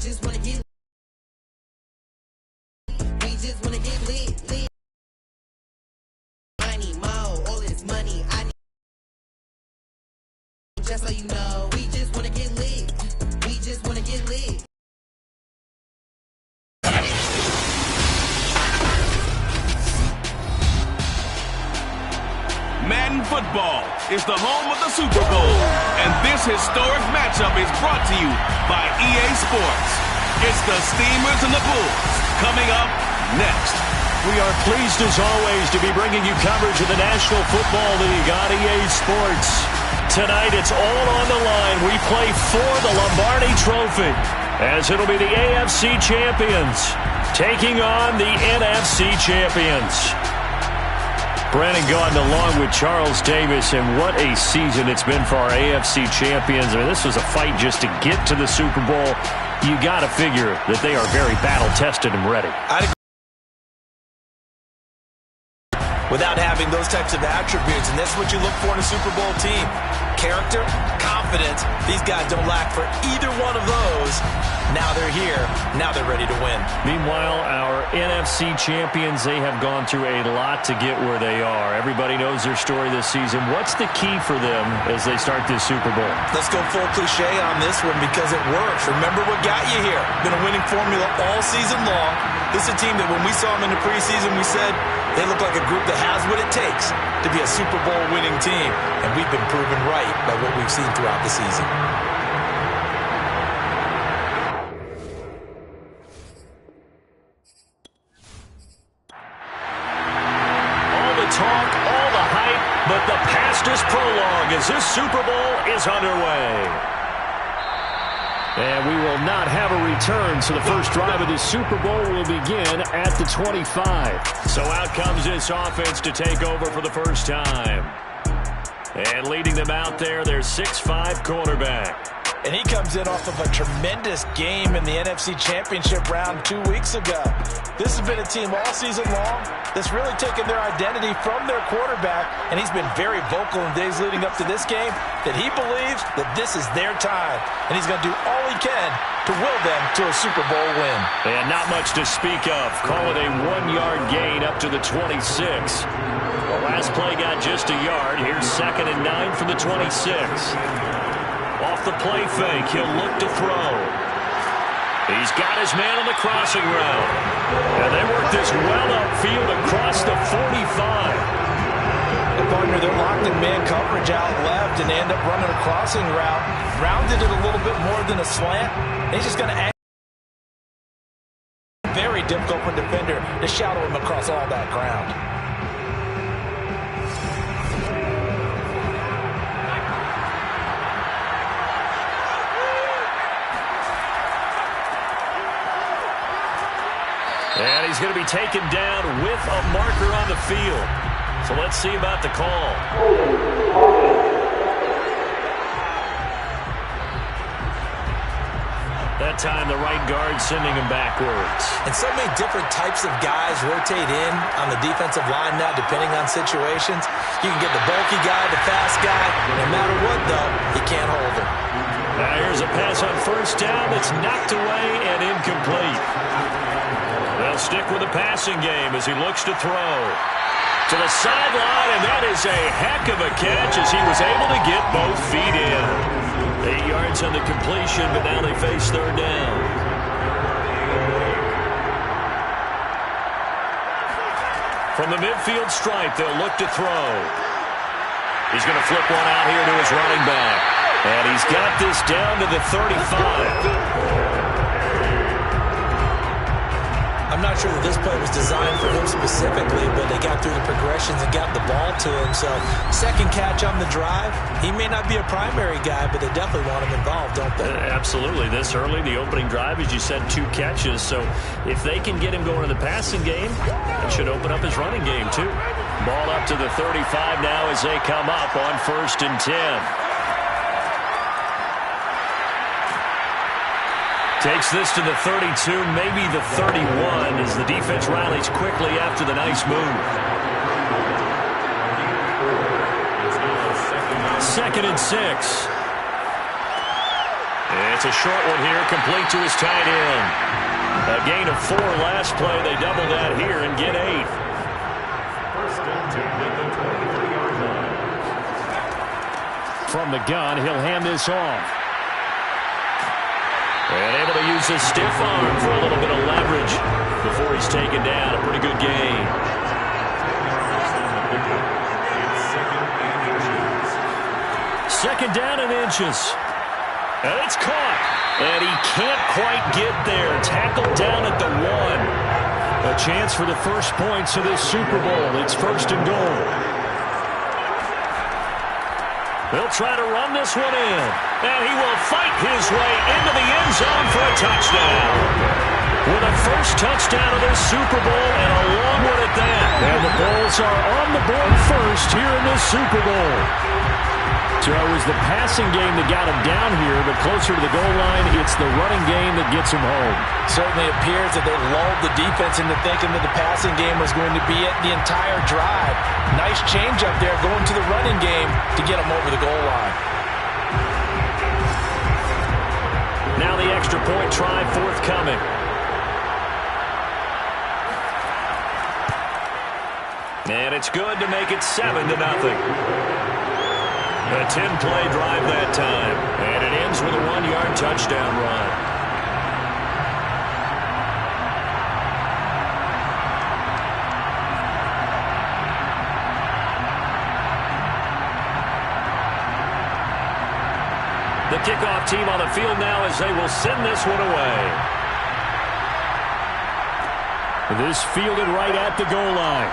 just wanna get lit. I need more, all this money. I need, just so you know, we just wanna get lit. We just wanna get lit. Madden Football is the home of the Super Bowl, and this historic matchup is brought to you by EA Sports. It's the Steamers and the Bulls coming up next. We are pleased as always to be bringing you coverage of the National Football League on EA Sports. Tonight it's all on the line. We play for the Lombardi Trophy, as it'll be the AFC champions taking on the NFC champions. Brandon Gaudin along with Charles Davis, and what a season it's been for our AFC champions. I mean, this was a fight just to get to the Super Bowl. You got to figure that they are very battle-tested and ready. Without having those types of attributes, and that's what you look for in a Super Bowl team. Character, confidence. These guys don't lack for either one of those. Now they're here. Now they're ready to win. Meanwhile, our NFC champions, they have gone through a lot to get where they are. Everybody knows their story this season. What's the key for them as they start this Super Bowl? Let's go full cliche on this one because it works. Remember what got you here. Been a winning formula all season long. This is a team that when we saw them in the preseason, we said they look like a group that has what it takes to be a Super Bowl winning team. And we've been proven right by what we've seen throughout the season. All the talk, all the hype, but the past is prologue as this Super Bowl is underway. And we will not have a return, so the first drive of this Super Bowl will begin at the 25. So out comes this offense to take over for the first time. And leading them out there, their 6'5" quarterback. And he comes in off of a tremendous game in the NFC Championship round 2 weeks ago. This has been a team all season long that's really taken their identity from their quarterback, and he's been very vocal in days leading up to this game that he believes that this is their time, and he's going to do all he can to will them to a Super Bowl win. And not much to speak of. Call it a 1-yard gain up to the 26. The last play got just a yard. Here's 2nd and 9 from the 26. Off the play fake, he'll look to throw. He's got his man on the crossing route. And they work this well upfield across the 45. The partner, they're locked in man coverage out left, and they end up running a crossing route. Rounded it a little bit more than a slant. He's just going to add. Very difficult for a defender to shadow him across all that ground. And he's going to be taken down with a marker on the field. So let's see about the call. That time the right guard sending him backwards. And so many different types of guys rotate in on the defensive line now depending on situations. You can get the bulky guy, the fast guy. No matter what, though, he can't hold him. Now here's a pass on first down that's knocked away and incomplete. They'll stick with the passing game as he looks to throw. To the sideline, and that is a heck of a catch as he was able to get both feet in. 8 yards on the completion, but now they face 3rd down. From the midfield stripe, they'll look to throw. He's going to flip one out here to his running back. And he's got this down to the 35. I'm not sure that this play was designed for him specifically, but they got through the progressions and got the ball to him. So, second catch on the drive. He may not be a primary guy, but they definitely want him involved, don't they? Absolutely. This early, the opening drive, as you said, 2 catches. So, if they can get him going in the passing game, it should open up his running game, too. Ball up to the 35 now as they come up on 1st and 10. Takes this to the 32, maybe the 31, as the defense rallies quickly after the nice move. 2nd and 6. It's a short one here, complete to his tight end. A gain of 4 last play. They double that here and get 8. From the gun, he'll hand this off. And able to use his stiff arm for a little bit of leverage before he's taken down. A pretty good gain. Second down and inches. And it's caught. And he can't quite get there. Tackled down at the 1. A chance for the first points of this Super Bowl. It's 1st and goal. They'll try to run this one in. And he will fight his way into the end zone for a touchdown. With a first touchdown of this Super Bowl and a long one at that. And the Bulls are on the board first here in this Super Bowl. So it was the passing game that got him down here, but closer to the goal line, it's the running game that gets him home. Certainly appears that they lulled the defense into thinking that the passing game was going to be it the entire drive. Nice change up there going to the running game to get him over the goal line. Now the extra point try forthcoming. And it's good to make it 7-0. A 10-play drive that time. And it ends with a 1-yard touchdown run. The kickoff team on the field now as they will send this one away. This fielded right at the goal line.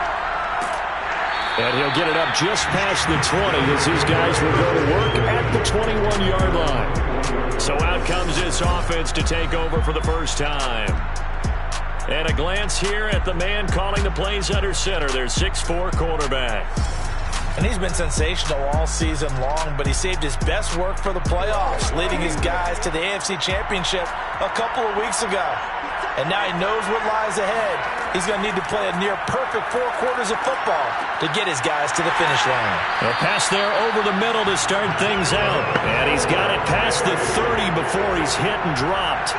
And he'll get it up just past the 20 as his guys will go to work at the 21-yard line. So out comes this offense to take over for the first time. And a glance here at the man calling the plays under center, their 6'4" quarterback. And he's been sensational all season long, but he saved his best work for the playoffs, leading his guys to the AFC Championship a couple of weeks ago. And now he knows what lies ahead. He's going to need to play a near-perfect 4 quarters of football to get his guys to the finish line. A pass there over the middle to start things out. And he's got it past the 30 before he's hit and dropped.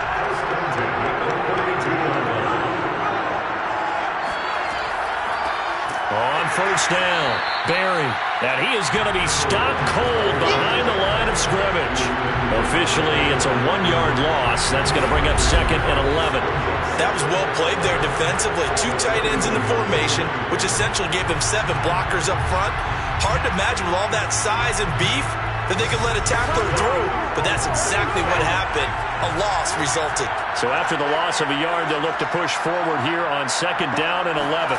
On first down, Barry. And he is going to be stopped cold behind the line of scrimmage. Officially, it's a 1-yard loss. That's going to bring up 2nd and 11. That was well played there defensively. 2 tight ends in the formation, which essentially gave them 7 blockers up front. Hard to imagine with all that size and beef that they could let a tackler through. But that's exactly what happened. A loss resulted. So after the loss of a yard, they'll look to push forward here on 2nd down and 11.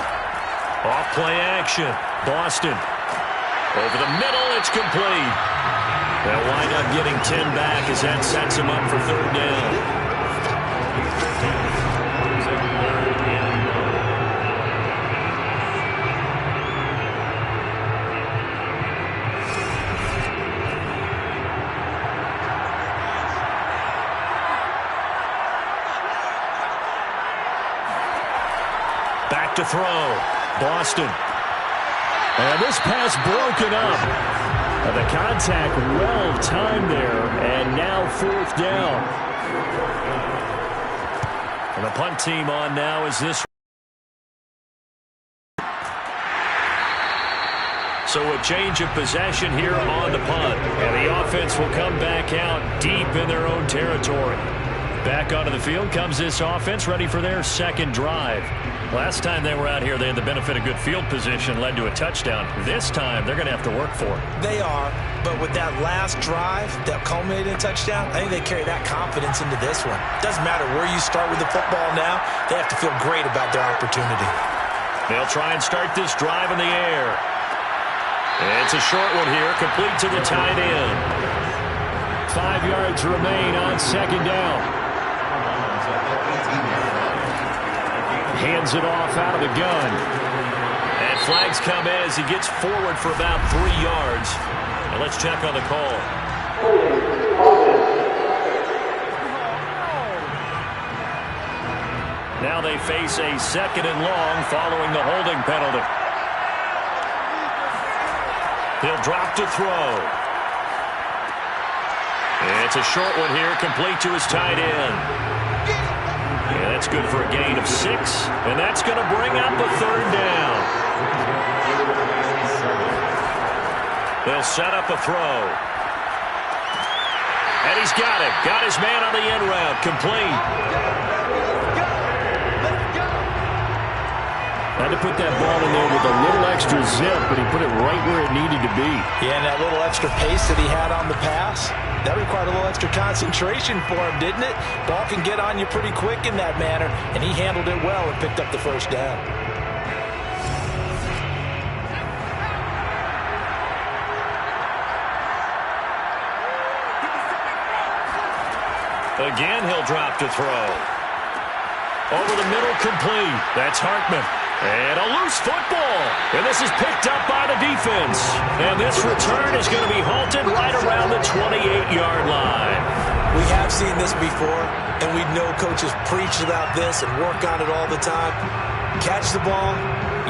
Off play action. Boston. Over the middle, it's complete. They'll wind up getting 10 back as that sets them up for 3rd down. Back to throw. Boston. And this pass broken up. The contact well timed there. And now 4th down. And the punt team on now is this. So a change of possession here on the punt. And the offense will come back out deep in their own territory. Back onto the field comes this offense, ready for their 2nd drive. Last time they were out here, they had the benefit of good field position, led to a touchdown. This time, they're going to have to work for it. They are, but with that last drive that culminated in a touchdown, I think they carry that confidence into this one. Doesn't matter where you start with the football now, they have to feel great about their opportunity. They'll try and start this drive in the air. It's a short one here, complete to the tight end. 5 yards remain on 2nd down. Hands it off out of the gun. And flags come in as he gets forward for about 3 yards. And let's check on the call. Now they face a 2nd and long following the holding penalty. He'll drop to throw. Gets a short one here, complete to his tight end. Yeah, that's good for a gain of 6, and that's going to bring up a third down. They'll set up a throw. And he's got it. Got his man on the end route. Complete. Had to put that ball in there with a little extra zip, but he put it right where it needed to be. Yeah, and that little extra pace that he had on the pass, that required a little extra concentration for him, didn't it? Ball can get on you pretty quick in that manner, and he handled it well and picked up the first down. Again, he'll drop to throw. Over the middle, complete. That's Hartman. And a loose football. And this is picked up by the defense. And this return is going to be halted right around the 28-yard line. We have seen this before, and we know coaches preach about this and work on it all the time. Catch the ball.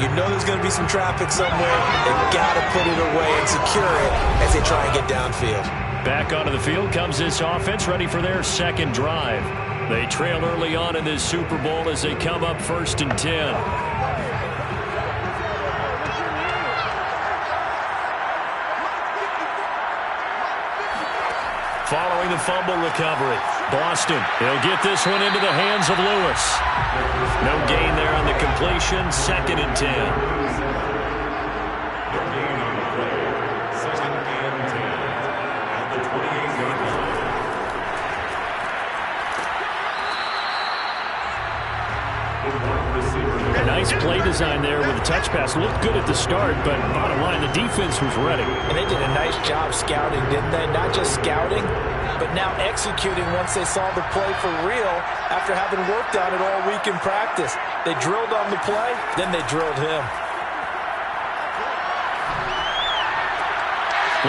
You know there's going to be some traffic somewhere. They've got to put it away and secure it as they try and get downfield. Back onto the field comes this offense, ready for their second drive. They trail early on in this Super Bowl as they come up 1st and 10. Following the fumble recovery, Boston, he'll get this one into the hands of Lewis. No gain there on the completion, 2nd and 10. Nice play design there with the touch pass. Looked good at the start, but bottom line, the defense was ready. And they did a nice job scouting, didn't they? Not just scouting, but now executing once they saw the play for real after having worked on it all week in practice. They drilled on the play, then they drilled him.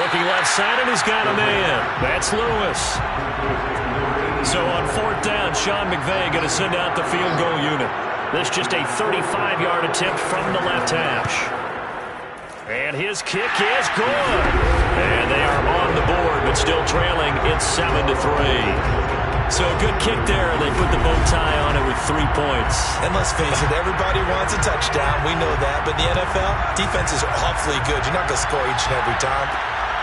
Looking left side, and he's got a man. That's Lewis. So on 4th down, Sean McVay going to send out the field goal unit. This just a 35-yard attempt from the left hash. And his kick is good. And they are on the board, but still trailing. It's 7-3. So a good kick there. They put the bow tie on it with 3 points. And let's face it, everybody wants a touchdown. We know that. But the NFL, defense is awfully good. You're not going to score each and every time.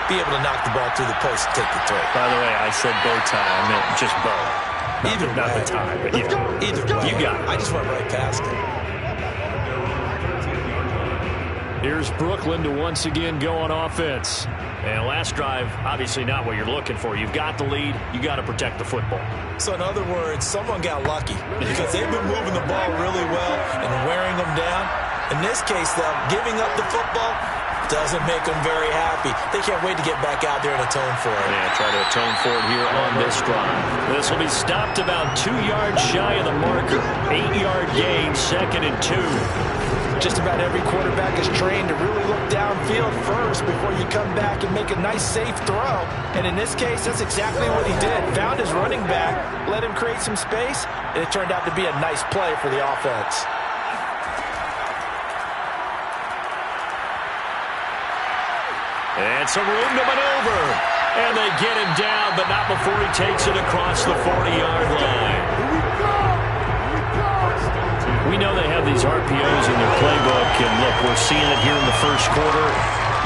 Be able to knock the ball through the post and take the throw. By the way, I said bow tie. I meant just bow. Either not the tie, but yeah. Either way. You got it. I just went right past it. Here's Brooklyn to once again go on offense. And last drive, obviously not what you're looking for. You've got the lead. You got to protect the football. So in other words, someone got lucky because they've been moving the ball really well and wearing them down. In this case, though, giving up the football doesn't make them very happy. They can't wait to get back out there and atone for it. Yeah, try to atone for it here on this drive. This will be stopped about 2 yards shy of the marker. 8-yard gain, 2nd and 2. Just about every quarterback is trained to really look downfield first before you come back and make a nice, safe throw. And in this case, that's exactly what he did. Found his running back, let him create some space, and it turned out to be a nice play for the offense. And some room to maneuver. And they get him down, but not before he takes it across the 40-yard line. We know they have these RPOs in their playbook, and look, we're seeing it here in the first quarter.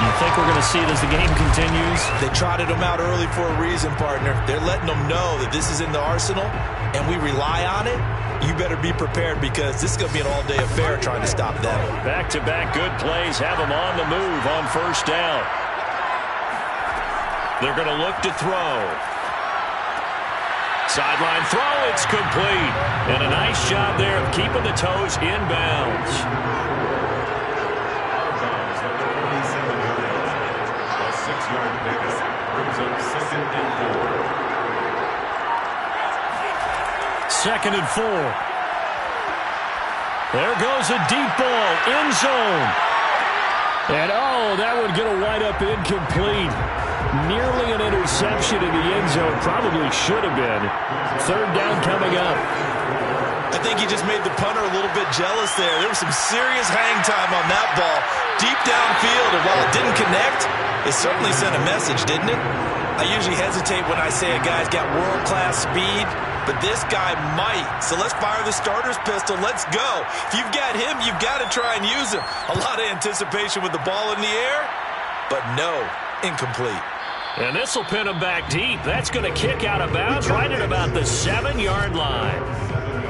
You think we're going to see it as the game continues? They trotted them out early for a reason, partner. They're letting them know that this is in the arsenal, and we rely on it. You better be prepared because this is going to be an all-day affair trying to stop them. Back-to-back good plays have them on the move on 1st down. They're going to look to throw. Sideline throw, it's complete. And a nice job there of keeping the toes in bounds. A 6-yard pickup brings up 2nd and 4. 2nd and 4. There goes a deep ball, end zone. And oh, that would get a wide-up incomplete. Nearly an interception in the end zone. Probably should have been. 3rd down coming up. I think he just made the punter a little bit jealous there. There was some serious hang time on that ball. Deep downfield, and while it didn't connect, it certainly sent a message, didn't it? I usually hesitate when I say a guy's got world-class speed, but this guy might. So let's fire the starter's pistol. Let's go. If you've got him, you've got to try and use him. A lot of anticipation with the ball in the air, but no, incomplete. And this will pin him back deep. That's going to kick out of bounds right at about the 7-yard line.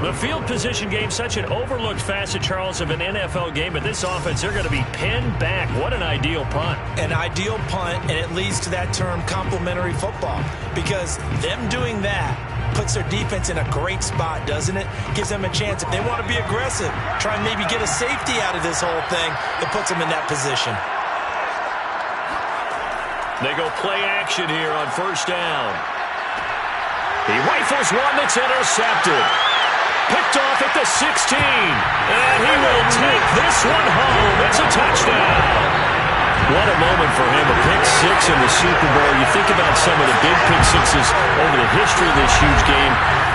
The field position game, such an overlooked facet, Charles, of an NFL game. But this offense, they're going to be pinned back. What an ideal punt. An ideal punt, and it leads to that term complementary football. Because them doing that puts their defense in a great spot, doesn't it? Gives them a chance. If they want to be aggressive, try and maybe get a safety out of this whole thing, it puts them in that position. They go play action here on first down. He rifles one that's intercepted. Picked off at the 16. And he will take this one home. It's a touchdown. What a moment for him. A pick six in the Super Bowl. You think about some of the big pick sixes over the history of this huge game.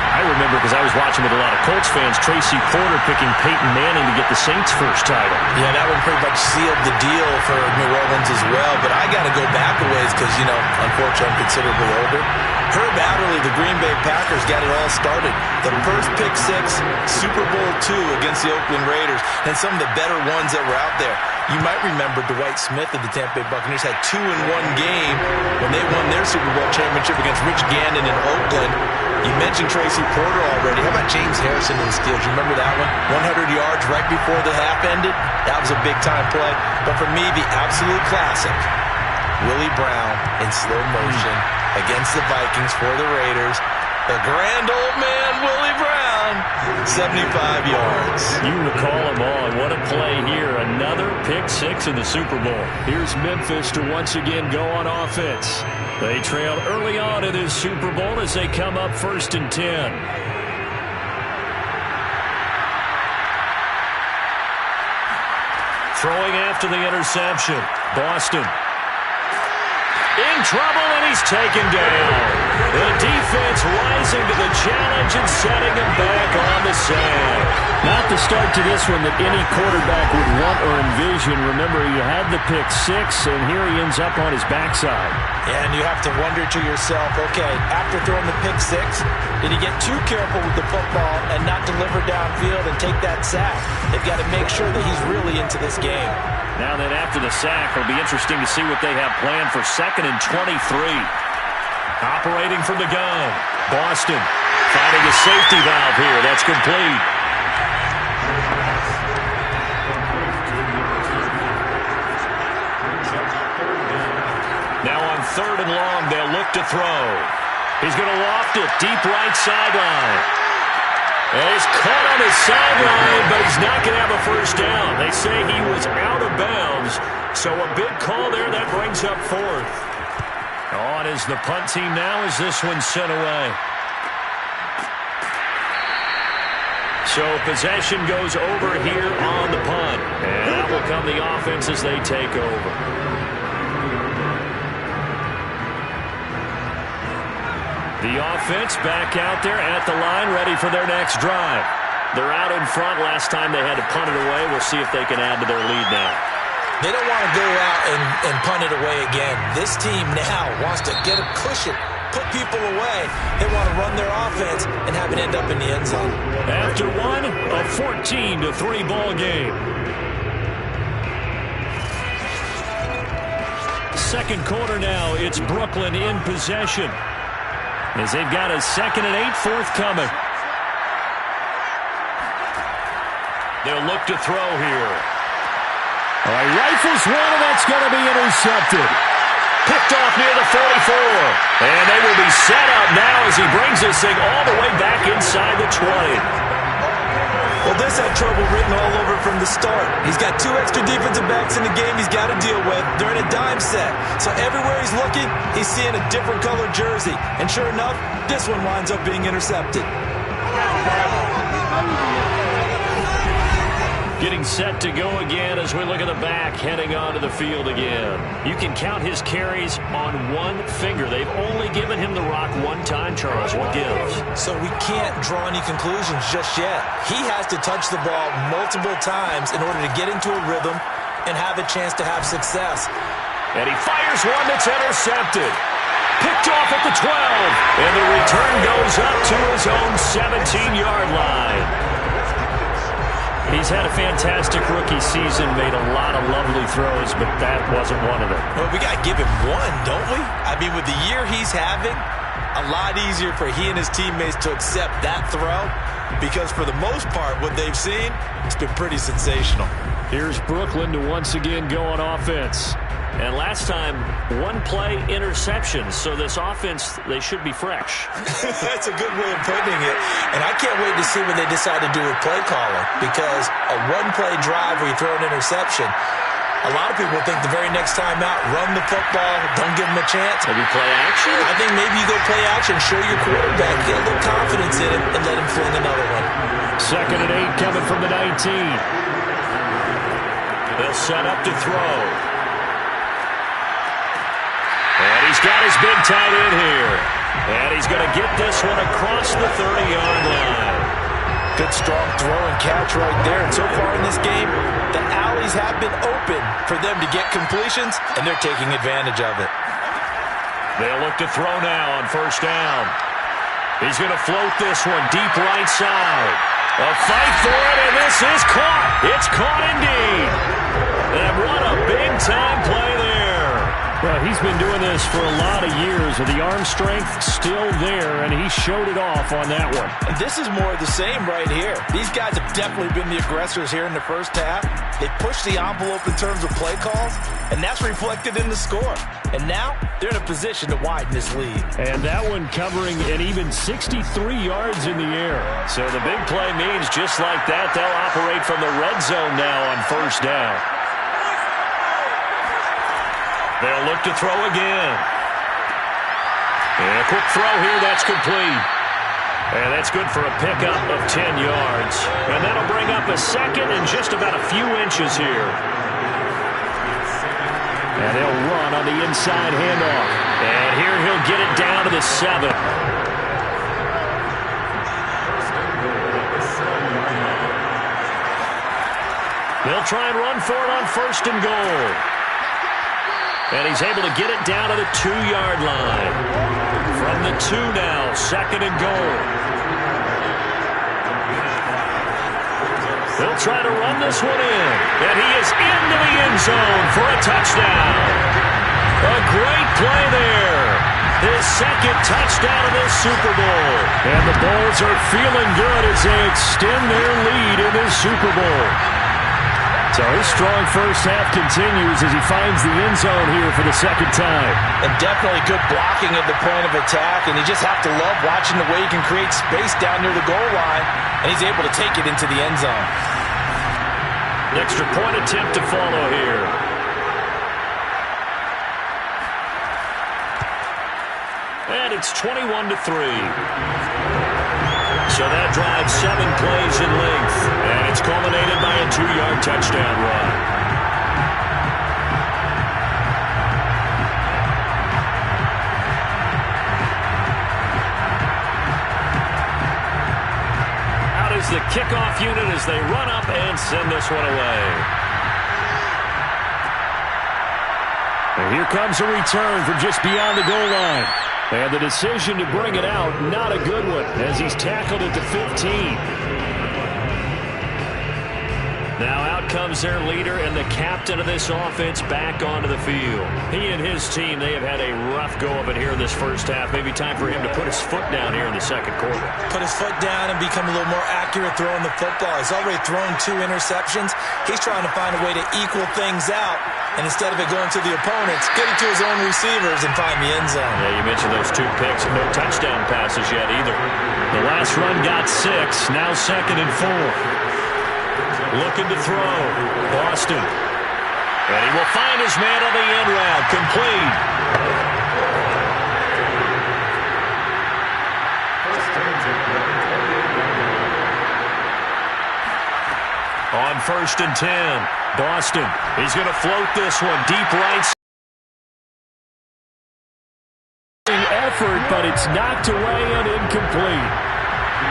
I remember, because I was watching with a lot of Colts fans, Tracy Porter picking Peyton Manning to get the Saints' first title. Yeah, that one pretty much sealed the deal for New Orleans as well. But I got to go back a ways because, you know, unfortunately I'm considerably older. Herb Adderley, the Green Bay Packers, got it all started. The first pick six, Super Bowl II against the Oakland Raiders, and some of the better ones that were out there. You might remember Dwight Smith of the Tampa Bay Buccaneers had 2 in one game when they won their Super Bowl championship against Rich Gannon in Oakland. You mentioned Tracy Porter already. How about James Harrison in the Steelers? You remember that one? 100 yards right before the half ended. That was a big-time play. But for me, the absolute classic, Willie Brown in slow motion against the Vikings for the Raiders. The grand old man, Willie Brown, 75 yards. You recall them all, and what a play here. Another pick six in the Super Bowl. Here's Memphis to once again go on offense. They trail early on in this Super Bowl as they come up 1st and 10. Throwing after the interception. Boston in trouble, and he's taken down. The defense rising to the challenge and setting him back on the sand. Not the start to this one that any quarterback would want or envision. Remember, you had the pick six, and here he ends up on his backside. And you have to wonder to yourself, okay, after throwing the pick six, did he get too careful with the football and not deliver downfield and take that sack? They've got to make sure that he's really into this game. Now then, after the sack, it'll be interesting to see what they have planned for 2nd and 23. Operating from the gun. Boston finding a safety valve here. That's complete. Now on 3rd and long, they'll look to throw. He's going to loft it deep right sideline. And he's caught on his sideline, but he's not going to have a first down. They say he was out of bounds, so a big call there. That brings up 4th. On is the punt team now as this one's sent away. So possession goes over here on the punt. And out will come the offense as they take over. The offense back out there at the line, ready for their next drive. They're out in front. Last time they had to punt it away. We'll see if they can add to their lead now. They don't want to go out and punt it away again. This team now wants to get a cushion, put people away. They want to run their offense and have it end up in the end zone. After one, a 14-3 ball game. Second quarter now, it's Brooklyn in possession, as they've got a 2nd and 8 forthcoming. They'll look to throw here. All right, rifles one, and that's going to be intercepted. Picked off near the 44. And they will be set up now as he brings this thing all the way back inside the 20. Well, this had trouble written all over from the start. He's got 2 extra defensive backs in the game he's got to deal with. They're in a dime set. So everywhere he's looking, he's seeing a different colored jersey. And sure enough, this one winds up being intercepted. Getting set to go again as we look at the back, heading onto the field again. You can count his carries on one finger. They've only given him the rock one time, Charles. What gives? So we can't draw any conclusions just yet. He has to touch the ball multiple times in order to get into a rhythm and have a chance to have success. And he fires one that's intercepted. picked off at the 12. And the return goes up to his own 17-yard line. He's had a fantastic rookie season, made a lot of lovely throws, but that wasn't one of them. Well, we got to give him one, don't we? I mean, with the year he's having, a lot easier for he and his teammates to accept that throw because for the most part, what they've seen, it's been pretty sensational. Here's Brooklyn to once again go on offense. And last time, one-play interceptions, so this offense, they should be fresh. That's a good way of putting it. And I can't wait to see what they decide to do with play calling because a one-play drive where you throw an interception, a lot of people think the very next time out, run the football, don't give them a chance. Maybe play action? I think maybe you go play action, show your quarterback, get a little confidence in him, and let him fling another one. 2nd and 8 coming from the 19. They'll set up to throw. And he's got his big tight end here. And he's going to get this one across the 30-yard line. Good strong throw and catch right there. And so far in this game, the alleys have been open for them to get completions, and they're taking advantage of it. They'll look to throw now on 1st down. He's going to float this one deep right side. A fight for it, and this is caught. It's caught indeed. And what a big-time play there. Well, he's been doing this for a lot of years with the arm strength still there, and he showed it off on that one. And this is more of the same right here. These guys have definitely been the aggressors here in the first half. They pushed the envelope in terms of play calls, and that's reflected in the score. And now they're in a position to widen this lead. And that one covering an even 63 yards in the air. So the big play means just like that, they'll operate from the red zone now on 1st down. They'll look to throw again. And a quick throw here, that's complete. And that's good for a pickup of 10 yards. And that'll bring up a second and just about a few inches here. And they'll run on the inside handoff. And here he'll get it down to the 7. They'll try and run for it on 1st and goal. And he's able to get it down to the 2-yard line. From the 2 now, 2nd and goal. They'll try to run this one in. And he is into the end zone for a touchdown. A great play there. His 2nd touchdown of this Super Bowl. And the Bulls are feeling good as they extend their lead in this Super Bowl. So his strong first half continues as he finds the end zone here for the 2nd time. And definitely good blocking at the point of attack, and you just have to love watching the way he can create space down near the goal line, and he's able to take it into the end zone. An extra point attempt to follow here. And it's 21-3. So that drives 7 plays in length, and it's culminated by a 2-yard touchdown run. Out is the kickoff unit as they run up and send this one away. And here comes a return from just beyond the goal line. And the decision to bring it out, not a good one, as he's tackled at the 15. Now out comes their leader and the captain of this offense back onto the field. He and his team, they have had a rough go of it here in this first half. Maybe time for him to put his foot down here in the 2nd quarter. Put his foot down and become a little more accurate throwing the football. He's already thrown 2 interceptions. He's trying to find a way to equal things out. And instead of it going to the opponents, get it to his own receivers and find the end zone. Yeah, you mentioned those 2 picks. No touchdown passes yet either. The last run got 6. Now 2nd and 4. Looking to throw. Boston. And he will find his man on the end route. Complete. On 1st and 10. Boston. He's going to float this one deep right. Effort, but it's knocked away and incomplete.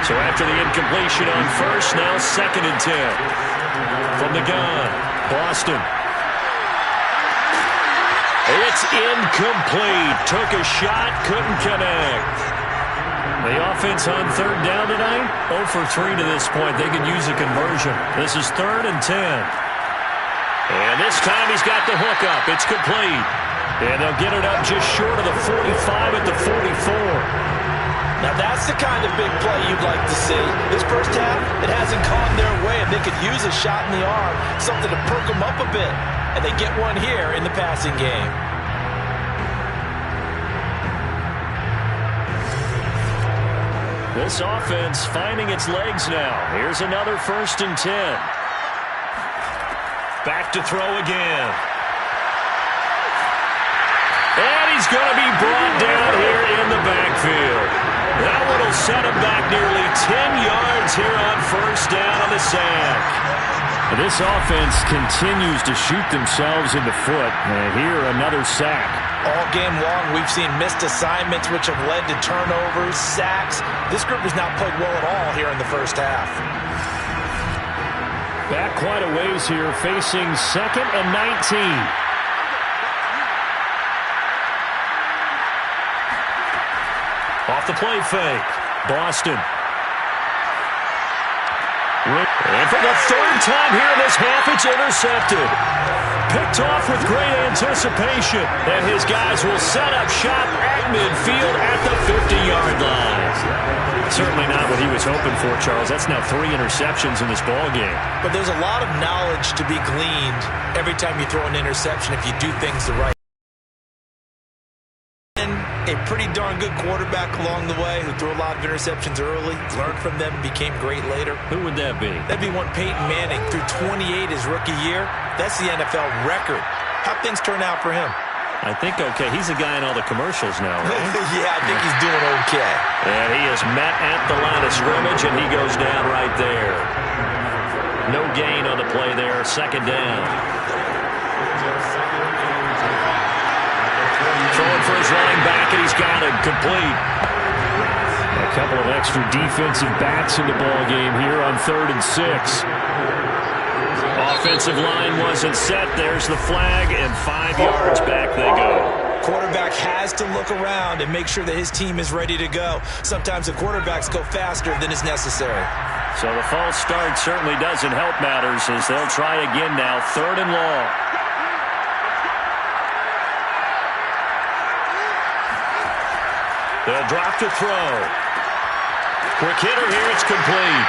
So after the incompletion on 1st, now 2nd and 10. From the gun, Boston. It's incomplete. Took a shot, couldn't connect. The offense on third down tonight, 0 for 3 to this point. They could use a conversion. This is 3rd and 10. And this time he's got the hook up. It's complete. And they'll get it up just short of the 45 at the 44. Now that's the kind of big play you'd like to see. This first half, it hasn't gone their way, and they could use a shot in the arm, something to perk them up a bit. And they get one here in the passing game. This offense finding its legs now. Here's another 1st and 10. Back to throw again. And he's going to be brought down here in the backfield. That one will set him back nearly 10 yards here on 1st down on the sack. This offense continues to shoot themselves in the foot. And here, another sack. All game long, we've seen missed assignments which have led to turnovers, sacks. This group has not played well at all here in the first half. Back quite a ways here, facing 2nd and 19. Off the play fake. Boston. And for the 3rd time here in this half, it's intercepted. Picked off with great anticipation. And his guys will set up shop at midfield at the 50-yard line. Certainly not what he was hoping for, Charles. That's now 3 interceptions in this ball game. But there's a lot of knowledge to be gleaned every time you throw an interception if you do things the right way. A pretty darn good quarterback along the way who threw a lot of interceptions early, learned from them, became great later. Who would that be? That'd be one Peyton Manning. Threw 28 his rookie year. That's the NFL record. How'd things turn out for him? I think okay. He's a guy in all the commercials now, right? Yeah, I think he's doing okay. And he is met at the line of scrimmage, and he goes down right there. No gain on the play there. 2nd down. Throwing for his running back, and he's got it complete. A couple of extra defensive backs in the ball game here on 3rd and 6. Offensive line wasn't set. There's the flag, and 5 yards back they go. Quarterback has to look around and make sure that his team is ready to go. Sometimes the quarterbacks go faster than is necessary. So the false start certainly doesn't help matters as they'll try again now. 3rd and long. They'll drop to throw. Quick hitter here, it's complete.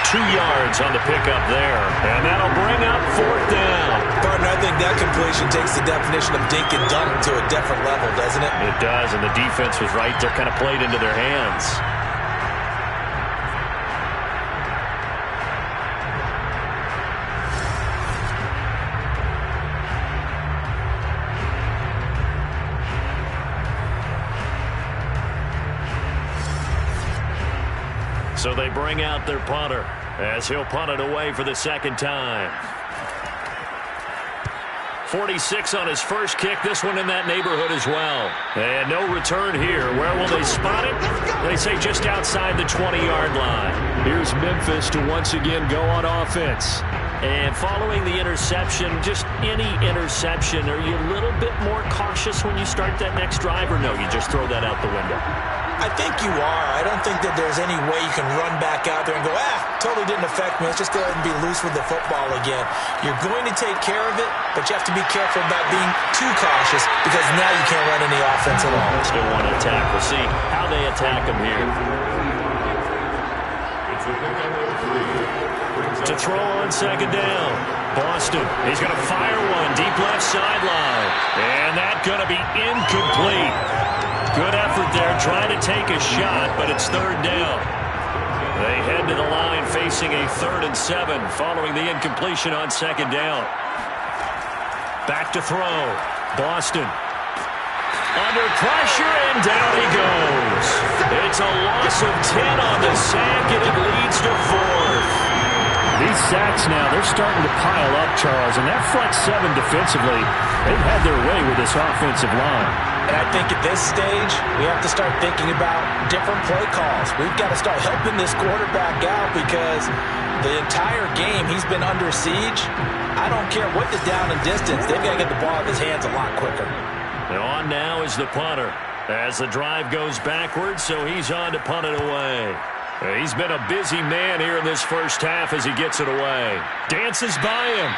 2 yards on the pickup there. And that'll bring up 4th down. Partner, I think that completion takes the definition of dink and dunk to a different level, doesn't it? It does, and the defense was right there, kind of played into their hands. So they bring out their punter as he'll punt it away for the 2nd time. 46 on his first kick. This one in that neighborhood as well. And no return here. Where will they spot it? They say just outside the 20-yard line. Here's Memphis to once again go on offense. And following the interception, just any interception, are you a little bit more cautious when you start that next drive, or no, you just throw that out the window? I think you are. I don't think that there's any way you can run back out there and go, totally didn't affect me. Let's just go ahead and be loose with the football again. You're going to take care of it, but you have to be careful about being too cautious because now you can't run any offense at all. Still want to attack. We'll see how they attack him here. To throw on 2nd down. Boston, he's going to fire one deep left sideline. And that's going to be incomplete. Good effort there, trying to take a shot, but it's 3rd down. They head to the line facing a 3rd and 7 following the incompletion on 2nd down. Back to throw. Boston. Under pressure, and down he goes. It's a loss of 10 on the sack, and it leads to 4th. These sacks now, they're starting to pile up, Charles, and that front 7 defensively, they've had their way with this offensive line. And I think at this stage, we have to start thinking about different play calls. We've got to start helping this quarterback out because The entire game, he's been under siege. I don't care what the down and distance. They've got to get the ball in his hands a lot quicker. And on now is the punter. As the drive goes backwards, so he's on to punt it away. He's been a busy man here in this first half as he gets it away. Dances by him.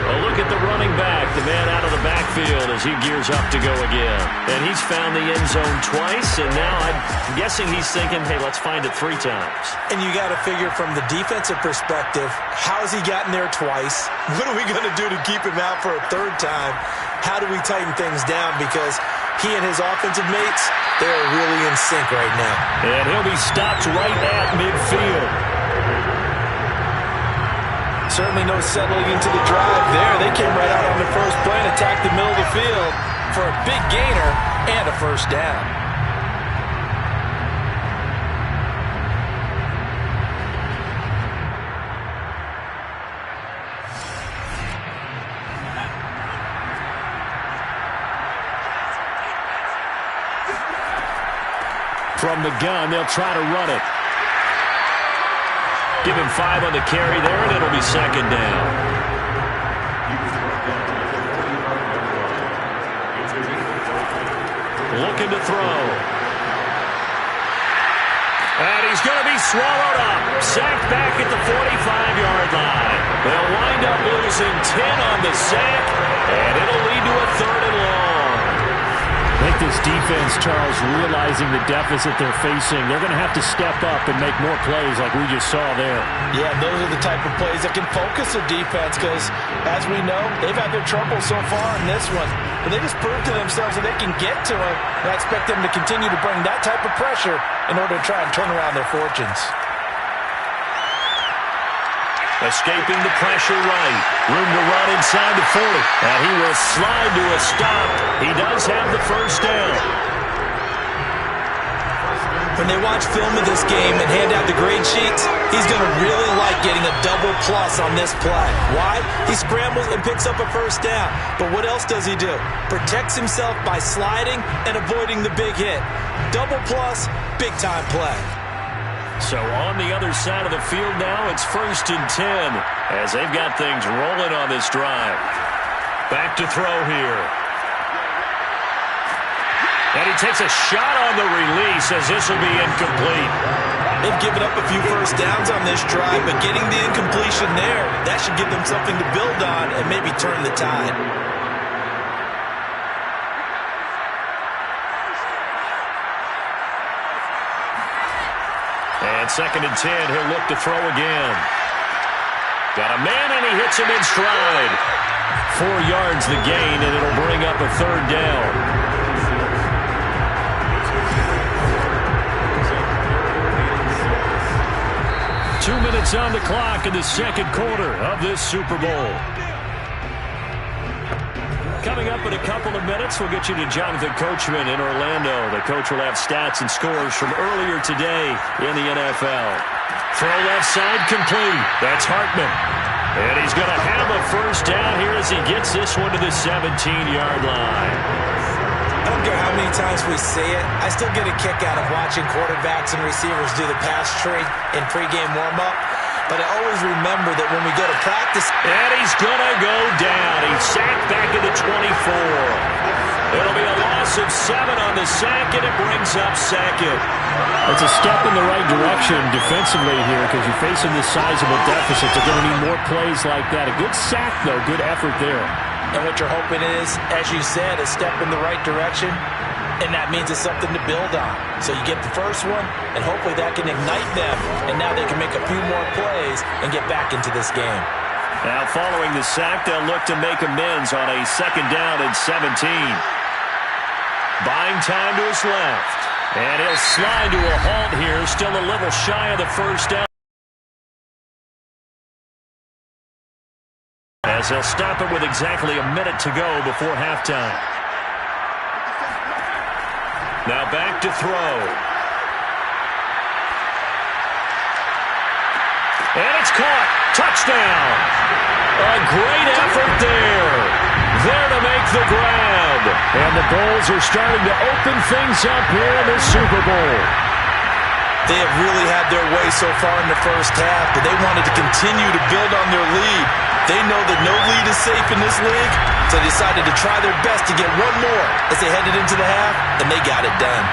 A look at the running back, the man out of the backfield as he gears up to go again. And he's found the end zone twice, and now I'm guessing he's thinking, hey, let's find it 3 times. And you got to figure from the defensive perspective, how's he gotten there twice? What are we going to do to keep him out for a 3rd time? How do we tighten things down? Because he and his offensive mates, they are really in sync right now. And he'll be stopped right at midfield. Certainly no settling into the drive there. They came right out on the first play and attacked the middle of the field for a big gainer and a first down. From the gun, they'll try to run it. Give him 5 on the carry there, and it'll be 2nd down. Looking to throw. And he's going to be swallowed up. Sacked back at the 45-yard line. They'll wind up losing 10 on the sack, and it'll lead to a 3rd and long. I think this defense, Charles, realizing the deficit they're facing, they're going to have to step up and make more plays like we just saw there. Yeah, those are the type of plays that can focus a defense because, as we know, they've had their trouble so far in this one. But they just proved to themselves that they can get to it. And I expect them to continue to bring that type of pressure in order to try and turn around their fortunes. Escaping the pressure right. Room to run inside the 40. And he will slide to a stop. He does have the first down. When they watch film of this game and hand out the grade sheets, he's going to really like getting a double plus on this play. Why? He scrambles and picks up a first down. But what else does he do? Protects himself by sliding and avoiding the big hit. Double plus, big time play. So on the other side of the field now, it's 1st and 10 as they've got things rolling on this drive. Back to throw here. And he takes a shot on the release as this will be incomplete. They've given up a few first downs on this drive, but getting the incompletion there, that should give them something to build on and maybe turn the tide. And 2nd and 10, he'll look to throw again. Got a man, and he hits him in stride. 4 yards the gain, and it'll bring up a 3rd down. Two minutes on the clock in the 2nd quarter of this Super Bowl. Coming up in a couple of minutes, we'll get you to Jonathan Coachman in Orlando. The coach will have stats and scores from earlier today in the NFL. Throw left side complete. That's Hartman. And he's going to have a first down here as he gets this one to the 17-yard line. I don't care how many times we say it, I still get a kick out of watching quarterbacks and receivers do the pass tree in pregame warm-up. But I always remember that when we go to practice... And he's going to go down. He's sacked back at the 24. It'll be a loss of 7 on the sack, and it brings up 2nd. It's a step in the right direction defensively here because you're facing this sizable deficit. They're going to need more plays like that. A good sack, though. Good effort there. And what you're hoping is, as you said, a step in the right direction, and that means it's something to build on. So you get the first one, and hopefully that can ignite them, and now they can make a few more plays and get back into this game. Now following the sack, they'll look to make amends on a 2nd down and 17. Buying time to his left. And he'll slide to a halt here, still a little shy of the first down. As they'll stop it with exactly a minute to go before halftime. Now back to throw. And it's caught. Touchdown. A great effort there. There to make the grab. And the Bulls are starting to open things up here in the Super Bowl. They have really had their way so far in the first half, but they wanted to continue to build on their lead. They know that no lead is safe in this league, so they decided to try their best to get one more as they headed into the half, and they got it done.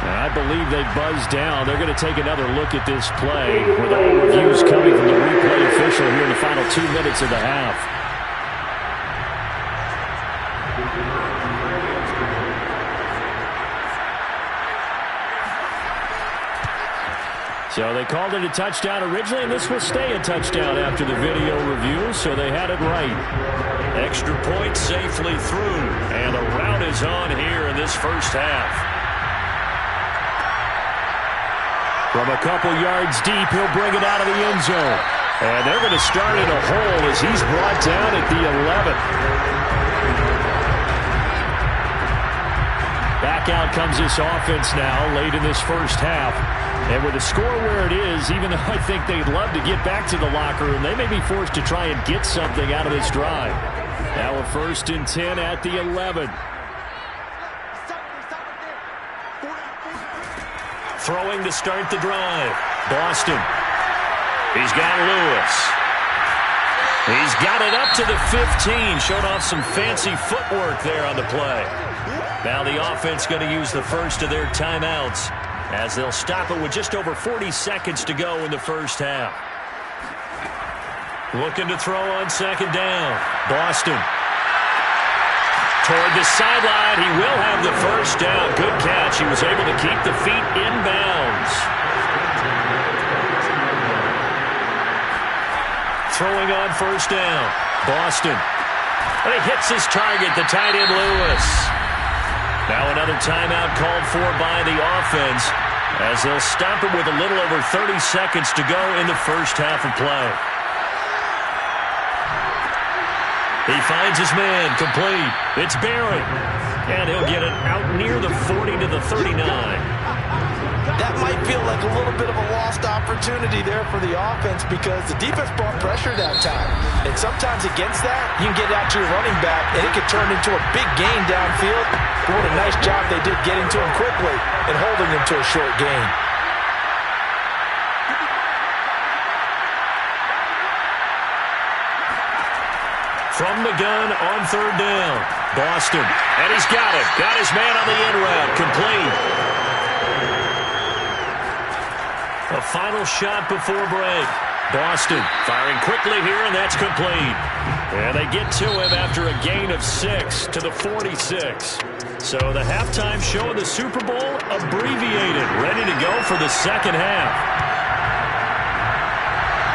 I believe they buzzed down. They're going to take another look at this play with all reviews coming from the replay official here in the final 2 minutes of the half. So they called it a touchdown originally, and this will stay a touchdown after the video review, so they had it right. Extra point safely through, and a rout is on here in this first half. From a couple yards deep, he'll bring it out of the end zone. And they're going to start in a hole as he's brought down at the 11. Back out comes this offense now late in this first half. And with the score where it is, even though I think they'd love to get back to the locker room, they may be forced to try and get something out of this drive. Now a 1st and 10 at the 11. Throwing to start the drive. Boston. He's got Lewis. He's got it up to the 15. Showed off some fancy footwork there on the play. Now the offense going to use the first of their timeouts as they'll stop it with just over 40 seconds to go in the first half. Looking to throw on 2nd down. Boston. Toward the sideline, he will have the first down. Good catch. He was able to keep the feet inbounds. Throwing on 1st down. Boston. But he hits his target, the tight end Lewis. Now another timeout called for by the offense as they'll stop it with a little over 30 seconds to go in the first half of play. He finds his man, complete. It's Barry. And he'll get it out near the 40 to the 39. That might feel like a little bit of a lost opportunity there for the offense because the defense brought pressure that time. And sometimes against that, you can get out to your running back, and it could turn into a big gain downfield. But what a nice job they did getting to him quickly and holding him to a short gain. From the gun on 3rd down. Boston. And he's got it. Got his man on the end route. Complete. A final shot before break. Boston firing quickly here, and that's complete. And they get to him after a gain of 6 to the 46. So the halftime show of the Super Bowl abbreviated. Ready to go for the second half.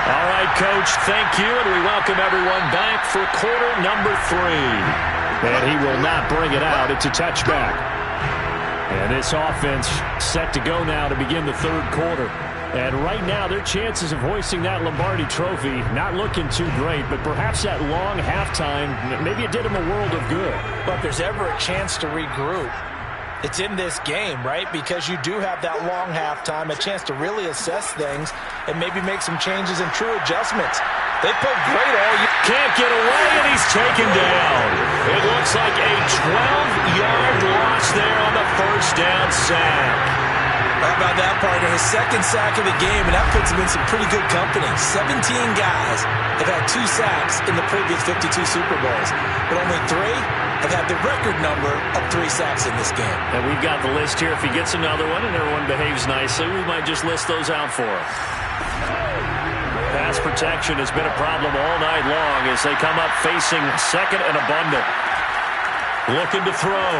All right, Coach, thank you, and we welcome everyone back for quarter number 3. And he will not bring it out. It's a touchback. And this offense set to go now to begin the 3rd quarter. And right now, their chances of hoisting that Lombardi trophy not looking too great, but perhaps that long halftime, maybe it did them a world of good. But if there's ever a chance to regroup, it's in this game, right? Because you do have that long halftime, a chance to really assess things and maybe make some changes and true adjustments. They played great all year. Can't get away, and he's taken down. It looks like a 12-yard loss there on the 1st down sack. How about that, partner? His 2nd sack of the game, and that puts him in some pretty good company. 17 guys have had 2 sacks in the previous 52 Super Bowls, but only 3 have had the record number of 3 sacks in this game. And we've got the list here. If he gets another one and everyone behaves nicely, we might just list those out for him. Pass protection has been a problem all night long as they come up facing 2nd and abundant. Looking to throw.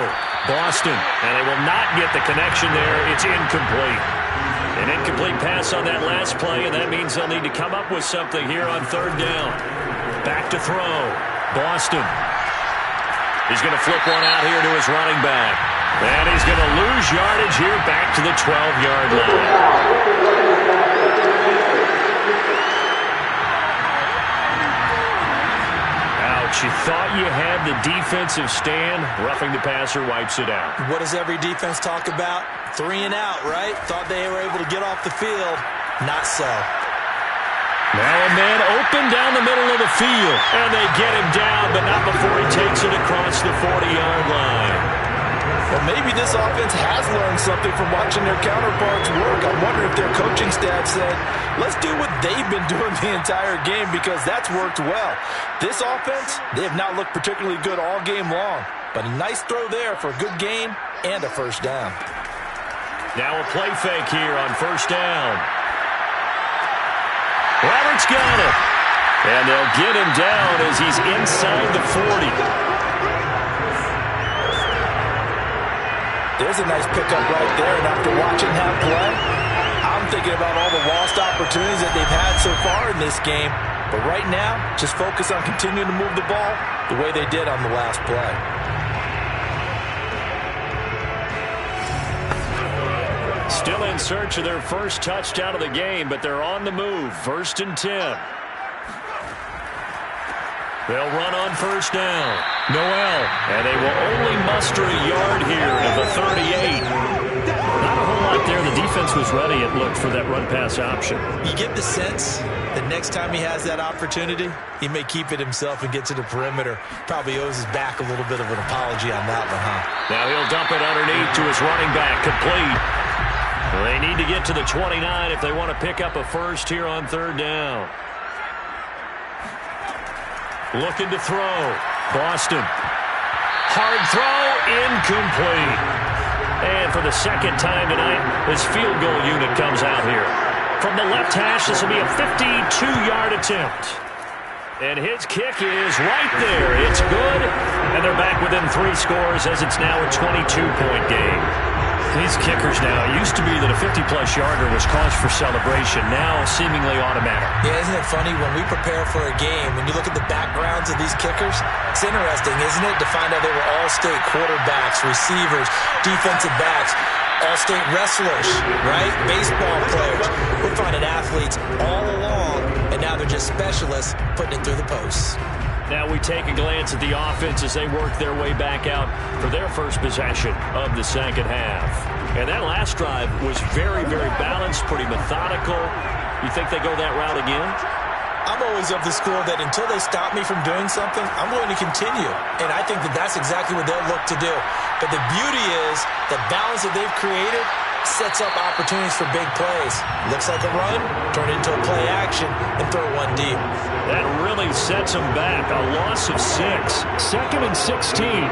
Boston. And they will not get the connection there. It's incomplete. An incomplete pass on that last play, and that means they'll need to come up with something here on 3rd down. Back to throw. Boston. He's going to flip one out here to his running back. And he's going to lose yardage here back to the 12-yard line. Now Coach, you thought you had the defensive stand. Roughing the passer wipes it out. What does every defense talk about? 3 and out, right? Thought they were able to get off the field. Not so. Now a man open down the middle of the field. And they get him down, but not before he takes it across the 40-yard line. Well, maybe this offense has learned something from watching their counterparts work. I wonder if their coaching staff said, let's do what they've been doing the entire game because that's worked well. This offense, they have not looked particularly good all game long. But a nice throw there for a good gain and a first down. Now a play fake here on first down. Roberts got it. And they'll get him down as he's inside the 40. There's a nice pickup right there, and after watching him play, I'm thinking about all the lost opportunities that they've had so far in this game. But right now, just focus on continuing to move the ball the way they did on the last play. Still in search of their first touchdown of the game, but they're on the move. 1st and 10. They'll run on first down. Noel. And they will only muster a yard here to the 38. Not a whole lot there. The defense was ready, it looked, for that run-pass option. You get the sense that next time he has that opportunity, he may keep it himself and get to the perimeter. Probably owes his back a little bit of an apology on that one, huh? Now he'll dump it underneath to his running back. Complete. Well, they need to get to the 29 if they want to pick up a first here on 3rd down. Looking to throw. Boston. Hard throw. Incomplete. And for the second time tonight, his field goal unit comes out here. From the left hash, this will be a 52-yard attempt. And his kick is right there. It's good. And they're back within 3 scores as it's now a 22-point game. These kickers now, it used to be that a 50-plus yarder was cause for celebration. Now seemingly automatic. Yeah, isn't it funny when we prepare for a game, when you look at the backgrounds of these kickers, it's interesting, isn't it, to find out they were all-state quarterbacks, receivers, defensive backs, all-state wrestlers, right? Baseball players. We're finding athletes all along, and now they're just specialists putting it through the posts. Now we take a glance at the offense as they work their way back out for their first possession of the second half. And that last drive was very, very balanced, pretty methodical. You think they go that route again? I'm always of the school that until they stop me from doing something, I'm going to continue. And I think that that's exactly what they'll look to do. But the beauty is the balance that they've created sets up opportunities for big plays. Looks like a run, turn it into a play action, and throw one deep. That really sets them back. A loss of 6. 2nd and 16.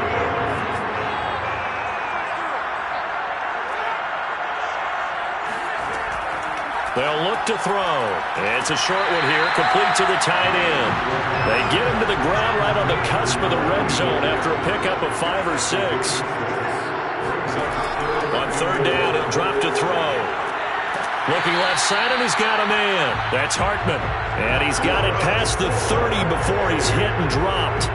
They'll look to throw. It's a short one here, complete to the tight end. They get him to the ground right on the cusp of the red zone after a pickup of 5 or 6. On 3rd down, he'll drop to throw. Looking left side, and he's got a man. That's Hartman. And he's got it past the 30 before he's hit and dropped.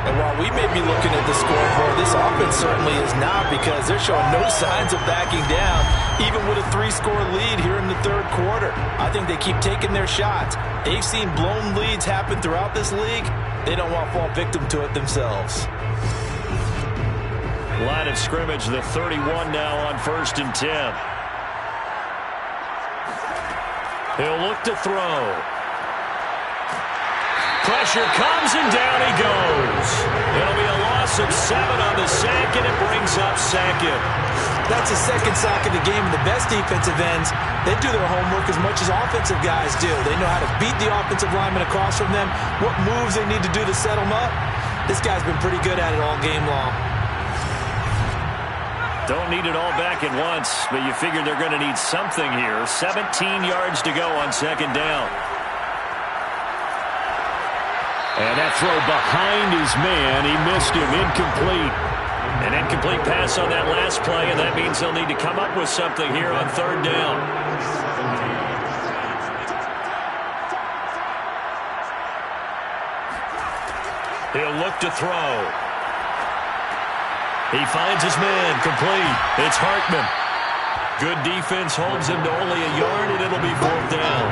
And while we may be looking at the scoreboard, this offense certainly is not, because they're showing no signs of backing down, even with a 3-score lead here in the 3rd quarter. I think they keep taking their shots. They've seen blown leads happen throughout this league. They don't want to fall victim to it themselves. Line of scrimmage, the 31 now on 1st and 10. He'll look to throw. Pressure comes, and down he goes. It'll be a loss of 7 on the sack, and it brings up 2nd. That's the 2nd sack of the game, and the best defensive ends, they do their homework as much as offensive guys do. They know how to beat the offensive lineman across from them, what moves they need to do to set them up. This guy's been pretty good at it all game long. Don't need it all back at once, but you figure they're going to need something here. 17 yards to go on 2nd down. And that throw behind his man, he missed him, incomplete. An incomplete pass on that last play, and that means they'll need to come up with something here on 3rd down. He'll look to throw. He finds his man, complete. It's Hartman. Good defense holds him to only a yard, and it'll be 4th down.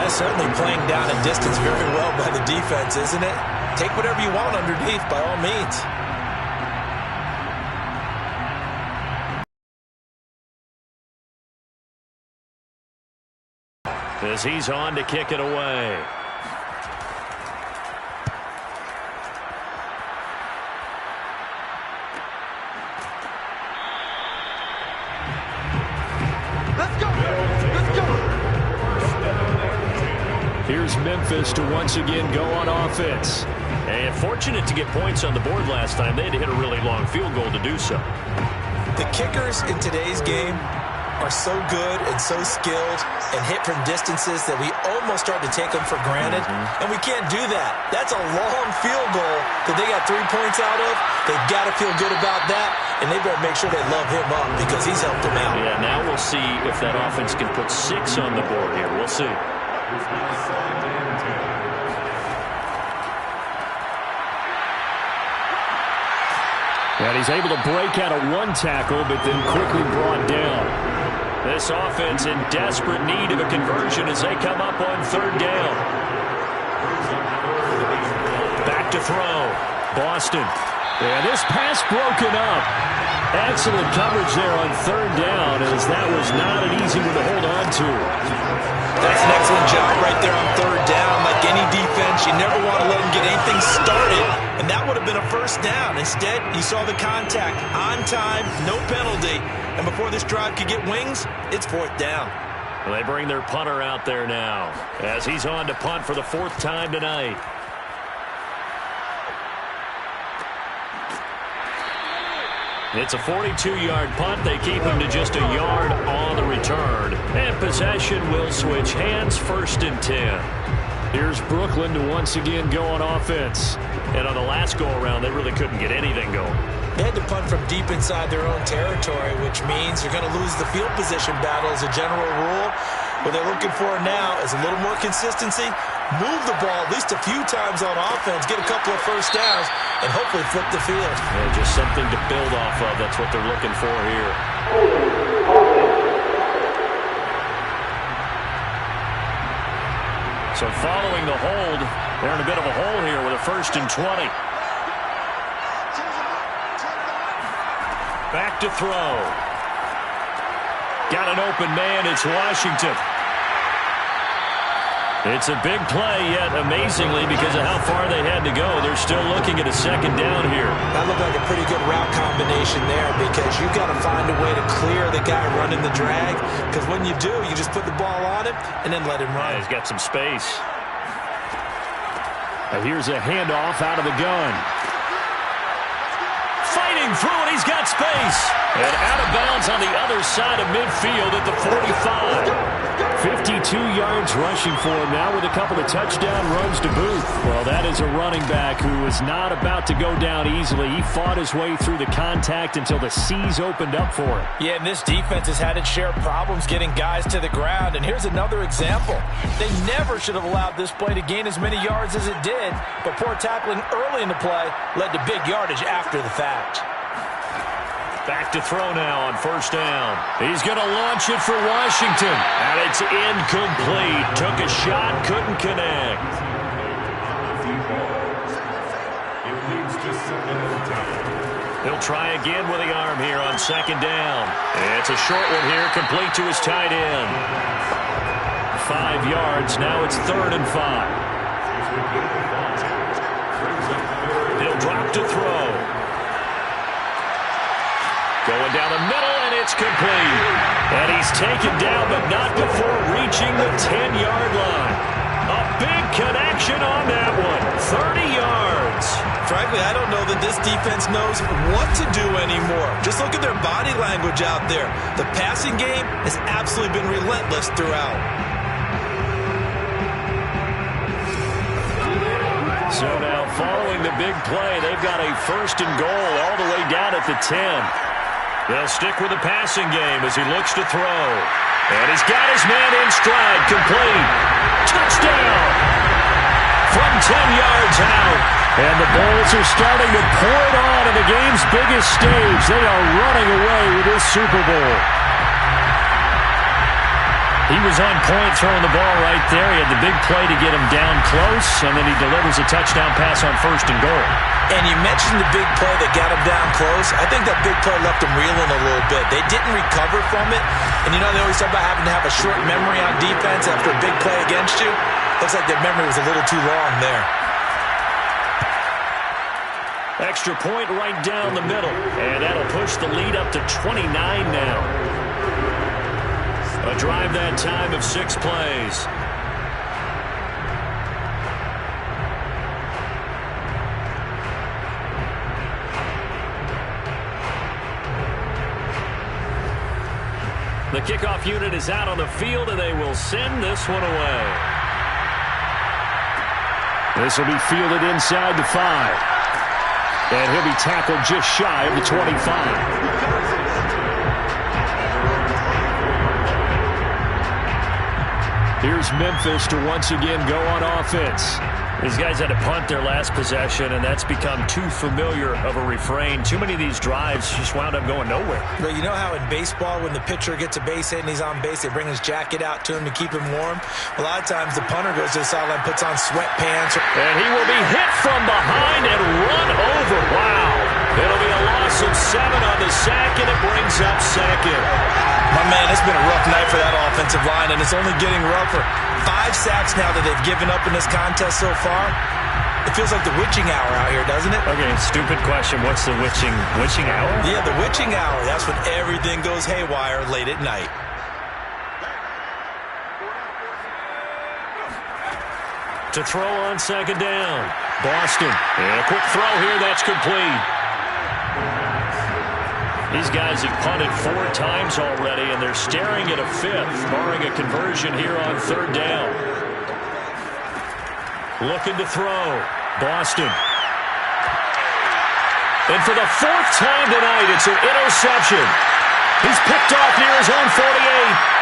that's certainly playing down and distance very well by the defense, isn't it? Take whatever you want underneath, by all means. As he's on to kick it away. Here's Memphis to once again go on offense. And fortunate to get points on the board last time. They had to hit a really long field goal to do so. The kickers in today's game are so good and so skilled and hit from distances that we almost start to take them for granted. And we can't do that. That's a long field goal that they got 3 points out of. They've got to feel good about that, and they better make sure they love him up because he's helped them out. Yeah, now we'll see if that offense can put 6 on the board here. We'll see. And he's able to break out of one tackle, but then quickly brought down. This offense in desperate need of a conversion as they come up on 3rd down. Back to throw. Boston. And this pass broken up. Excellent coverage there on 3rd down, as that was not an easy one to hold on to. That's an excellent job right there on 3rd down. Like any defense, you never want to let them get anything started, and that would have been a 1st down. Instead, you saw the contact on time, no penalty, and before this drive could get wings, it's 4th down. Well, they bring their punter out there now as he's on to punt for the 4th time tonight. It's a 42-yard punt. They keep him to just a yard on the return. And possession will switch hands, 1st and 10. Here's Brooklyn to once again go on offense. And on the last go-around, they really couldn't get anything going. They had to punt from deep inside their own territory, which means you're going to lose the field position battle as a general rule. What they're looking for now is a little more consistency, move the ball at least a few times on offense, get a couple of 1st downs, and hopefully flip the field. Yeah, just something to build off of. That's what they're looking for here. So following the hold, they're in a bit of a hole here with a 1st and 20. Back to throw. Got an open man. It's Washington. It's a big play, yet amazingly, because of how far they had to go, they're still looking at a 2nd down here. That looked like a pretty good route combination there because you've got to find a way to clear the guy running the drag, because when you do, you just put the ball on him and then let him run. Yeah, he's got some space. Now here's a handoff out of the gun. Fighting through it, he's got space. And out of bounds on the other side of midfield at the 45. 52 yards rushing for him now with a couple of touchdown runs to boot. Well, that is a running back who is not about to go down easily. He fought his way through the contact until the seas opened up for him. Yeah, and this defense has had its share of problems getting guys to the ground. And here's another example. They never should have allowed this play to gain as many yards as it did, but poor tackling early in the play led to big yardage after the fact. Back to throw now on 1st down. He's going to launch it for Washington. And it's incomplete. Took a shot, couldn't connect. He'll try again with the arm here on 2nd down. It's a short one here, complete to his tight end. 5 yards, now it's 3rd and 5. He'll drop to throw. Going down the middle, and it's complete. And he's taken down, but not before reaching the 10-yard line. A big connection on that one. 30 yards. Frankly, I don't know that this defense knows what to do anymore. Just look at their body language out there. The passing game has absolutely been relentless throughout. So now, following the big play, they've got a 1st and goal all the way down at the 10. They'll stick with the passing game as he looks to throw. And he's got his man in stride, complete. Touchdown! From 10 yards out. And the Bulls are starting to pour it on in the game's biggest stage. They are running away with this Super Bowl. He was on point throwing the ball right there. He had the big play to get him down close, and then he delivers a touchdown pass on 1st and goal. And you mentioned the big play that got him down close. I think that big play left him reeling a little bit. They didn't recover from it. And you know, they always talk about having to have a short memory on defense after a big play against you. Looks like their memory was a little too long there. Extra point right down the middle. And that'll push the lead up to 29 now. A drive that time of 6 plays. The kickoff unit is out on the field, and they will send this one away. This will be fielded inside the 5. And he'll be tackled just shy of the 25. Here's Memphis to once again go on offense. These guys had to punt their last possession, and that's become too familiar of a refrain. Too many of these drives just wound up going nowhere. But you know how in baseball, when the pitcher gets a base hit and he's on base, they bring his jacket out to him to keep him warm? A lot of times the punter goes to the sideline, puts on sweatpants. And he will be hit from behind and run over. Wow. It'll be a loss of 7 on the sack, and it brings up 2nd. My man, it's been a rough night for that offensive line, and it's only getting rougher. 5 sacks now that they've given up in this contest so far. It feels like the witching hour out here, doesn't it? Okay, stupid question. What's the witching hour? Yeah, the witching hour. That's when everything goes haywire late at night. To throw on 2nd down. Boston. And a quick throw here. That's complete. These guys have punted 4 times already, and they're staring at a 5th, barring a conversion here on 3rd down. Looking to throw. Boston. And for the 4th time tonight, it's an interception. He's picked off near his own 48.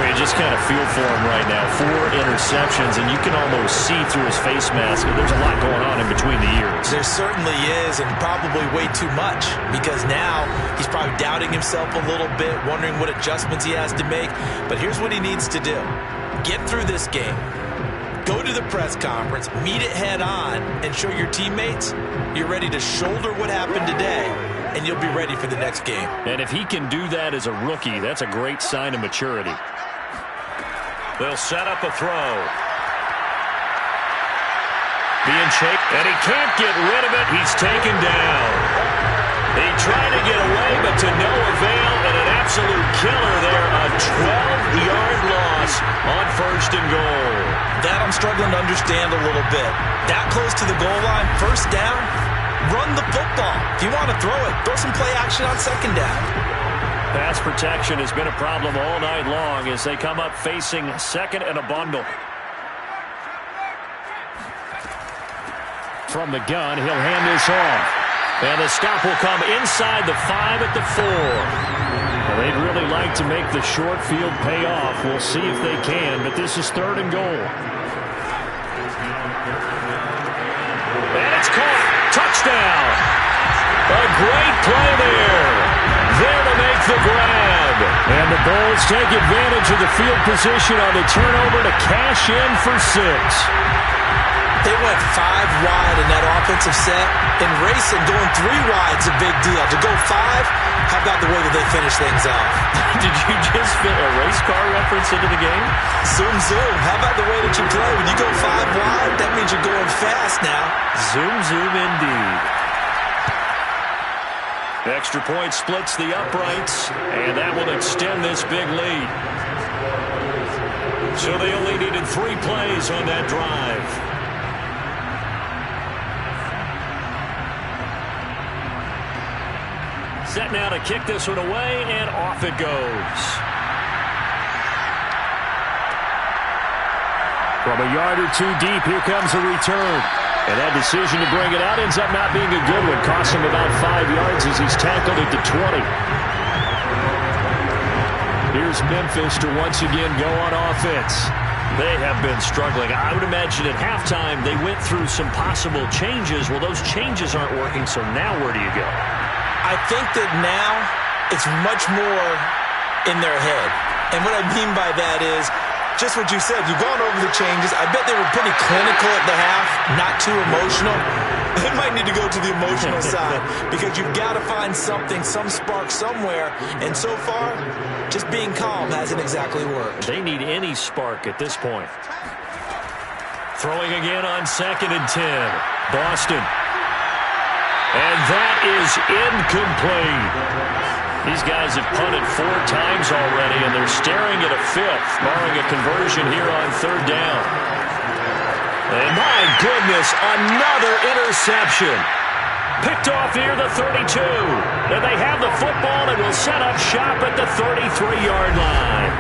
You just kind of feel for him right now. 4 interceptions, and you can almost see through his face mask. There's a lot going on in between the ears. There certainly is, and probably way too much, because now he's probably doubting himself a little bit, wondering what adjustments he has to make. But here's what he needs to do. Get through this game. Go to the press conference, meet it head on, and show your teammates you're ready to shoulder what happened today, and you'll be ready for the next game. And if he can do that as a rookie, that's a great sign of maturity. They'll set up a throw. Being shaped, and he can't get rid of it. He's taken down. He tried to get away, but to no avail, and an absolute killer there. A 12-yard loss on 1st and goal. That I'm struggling to understand a little bit. That close to the goal line, 1st down, run the football. If you want to throw it, throw some play action on 2nd down. Pass protection has been a problem all night long as they come up facing 2nd and a bundle. From the gun, he'll hand this off. And the stop will come inside the 5 at the 4. Well, they'd really like to make the short field pay off. We'll see if they can, but this is 3rd and goal. And it's caught. Touchdown. A great play there. There to make the grab. And the Bulls take advantage of the field position on the turnover to cash in for 6. They went 5 wide in that offensive set. And racing, going 3 wide's a big deal. To go 5, how about the way that they finish things off? Did you just fit a race car reference into the game? Zoom, zoom. How about the way that you play? When you go 5 wide, that means you're going fast now. Zoom, zoom indeed. The extra point splits the uprights, and that will extend this big lead. So they only needed 3 plays on that drive. Set now to kick this one away, and off it goes. From a yard or 2 deep, here comes a return. And that decision to bring it out ends up not being a good one. Costs him about 5 yards as he's tackled at the 20. Here's Memphis to once again go on offense. They have been struggling. I would imagine at halftime they went through some possible changes. Well, those changes aren't working, so now where do you go? I think that now it's much more in their head. And what I mean by that is just what you said. You've gone over the changes. I bet they were pretty clinical at the half, not too emotional. They might need to go to the emotional side because you've got to find something, some spark somewhere. And so far, just being calm hasn't exactly worked. They need any spark at this point. Throwing again on 2nd and 10. Boston. And that is incomplete. These guys have punted 4 times already, and they're staring at a 5th, barring a conversion here on 3rd down. And my goodness, another interception. Picked off near the 32. And they have the football and will set up shop at the 33-yard line.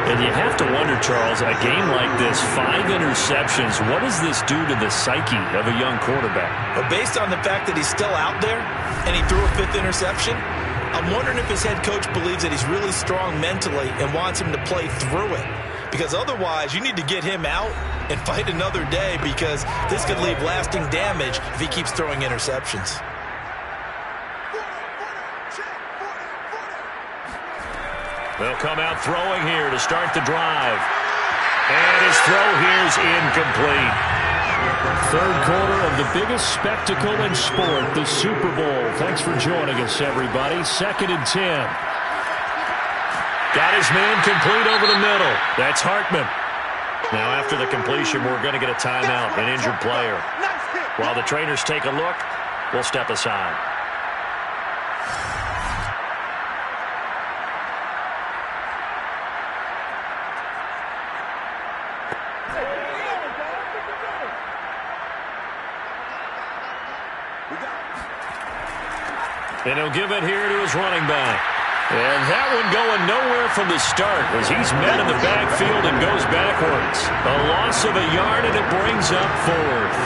And you have to wonder, Charles, a game like this, 5 interceptions, what does this do to the psyche of a young quarterback? But based on the fact that he's still out there and he threw a 5th interception, I'm wondering if his head coach believes that he's really strong mentally and wants him to play through it. Because otherwise, you need to get him out and fight another day because this could leave lasting damage if he keeps throwing interceptions. They'll come out throwing here to start the drive. And his throw here is incomplete. 3rd quarter of the biggest spectacle in sport, the Super Bowl. Thanks for joining us, everybody. 2nd and 10. Got his man complete over the middle. That's Hartman. Now, after the completion, we're going to get a timeout, an injured player. While the trainers take a look, we'll step aside. And he'll give it here to his running back. And that one going nowhere from the start as he's met in the backfield and goes backwards. A loss of a yard, and it brings up 4th.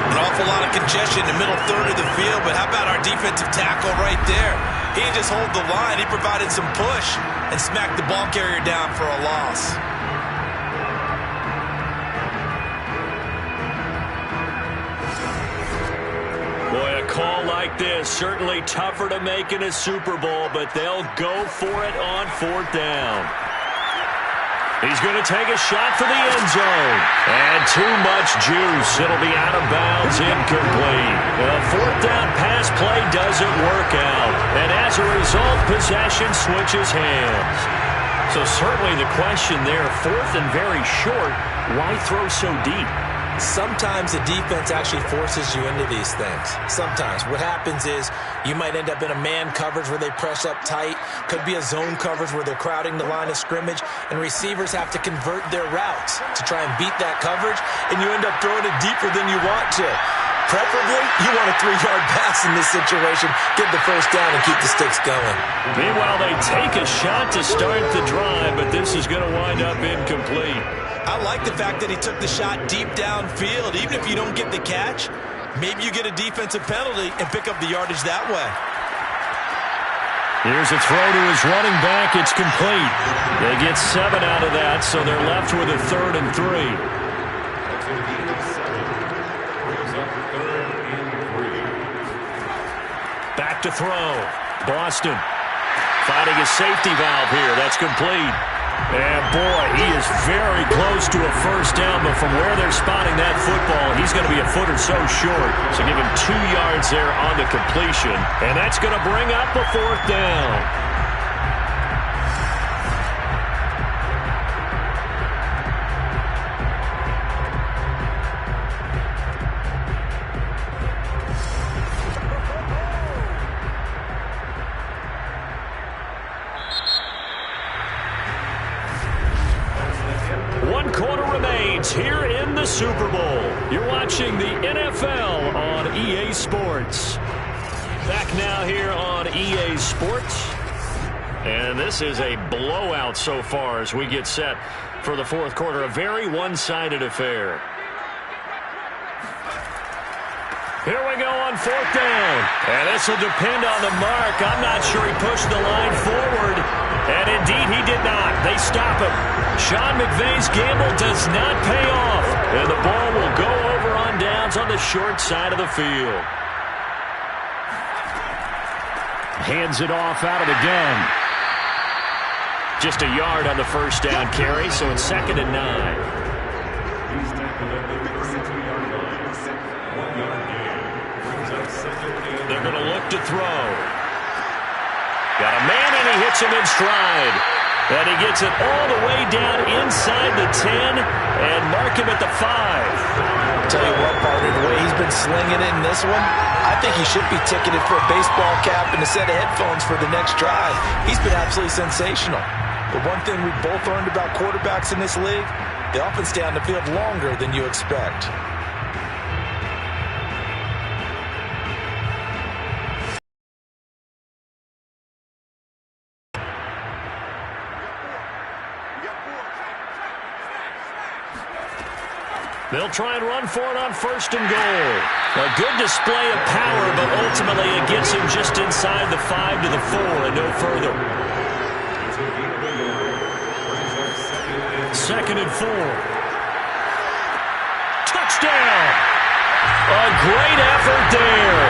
An awful lot of congestion in the middle third of the field, but how about our defensive tackle right there? He didn't just hold the line. He provided some push and smacked the ball carrier down for a loss. Boy, a call like this, certainly tougher to make in a Super Bowl, but they'll go for it on 4th down. He's going to take a shot for the end zone. And too much juice. It'll be out of bounds, incomplete. The 4th down pass play doesn't work out. And as a result, possession switches hands. So certainly the question there, 4th and very short, why throw so deep? Sometimes the defense actually forces you into these things. Sometimes. What happens is you might end up in a man coverage where they press up tight. Could be a zone coverage where they're crowding the line of scrimmage, and receivers have to convert their routes to try and beat that coverage, and you end up throwing it deeper than you want to. Preferably, you want a 3-yard pass in this situation. Get the 1st down and keep the sticks going. Meanwhile, they take a shot to start the drive, but this is going to wind up incomplete. I like the fact that he took the shot deep downfield. Even if you don't get the catch, maybe you get a defensive penalty and pick up the yardage that way. Here's a throw to his running back. It's complete. They get 7 out of that, so they're left with a 3rd and 3. Back to throw. Boston finding a safety valve here. That's complete. And, boy, he is very close to a 1st down, but from where they're spotting that football, he's going to be a foot or so short. So give him 2 yards there on the completion, and that's going to bring up a 4th down. Here in the Super Bowl. You're watching the NFL on EA Sports. Back now here on EA Sports. And this is a blowout so far as we get set for the 4th quarter. A very one-sided affair. Here we go on 4th down. And this will depend on the mark. I'm not sure he pushed the line forward. And indeed he did not. They stop him. Sean McVay's gamble does not pay off. And the ball will go over on downs on the short side of the field. Hands it off out of the gun. Just a yard on the first down carry, so it's 2nd and 9. He's tackled at the 32-yard line. 1-yard gain. Brings up 2nd and 9. They're going to look to throw. Got a man, and he hits him in stride. And he gets it all the way down inside the 10 and mark him at the 5. I'll tell you what, partner, the way he's been slinging it in this one, I think he should be ticketed for a baseball cap and a set of headphones for the next drive. He's been absolutely sensational. But one thing we've both learned about quarterbacks in this league, they often stay on the field longer than you expect. They'll try and run for it on 1st and goal. A good display of power, but ultimately it gets him just inside the 5 to the 4 and no further. 2nd and 4. Touchdown! A great effort there.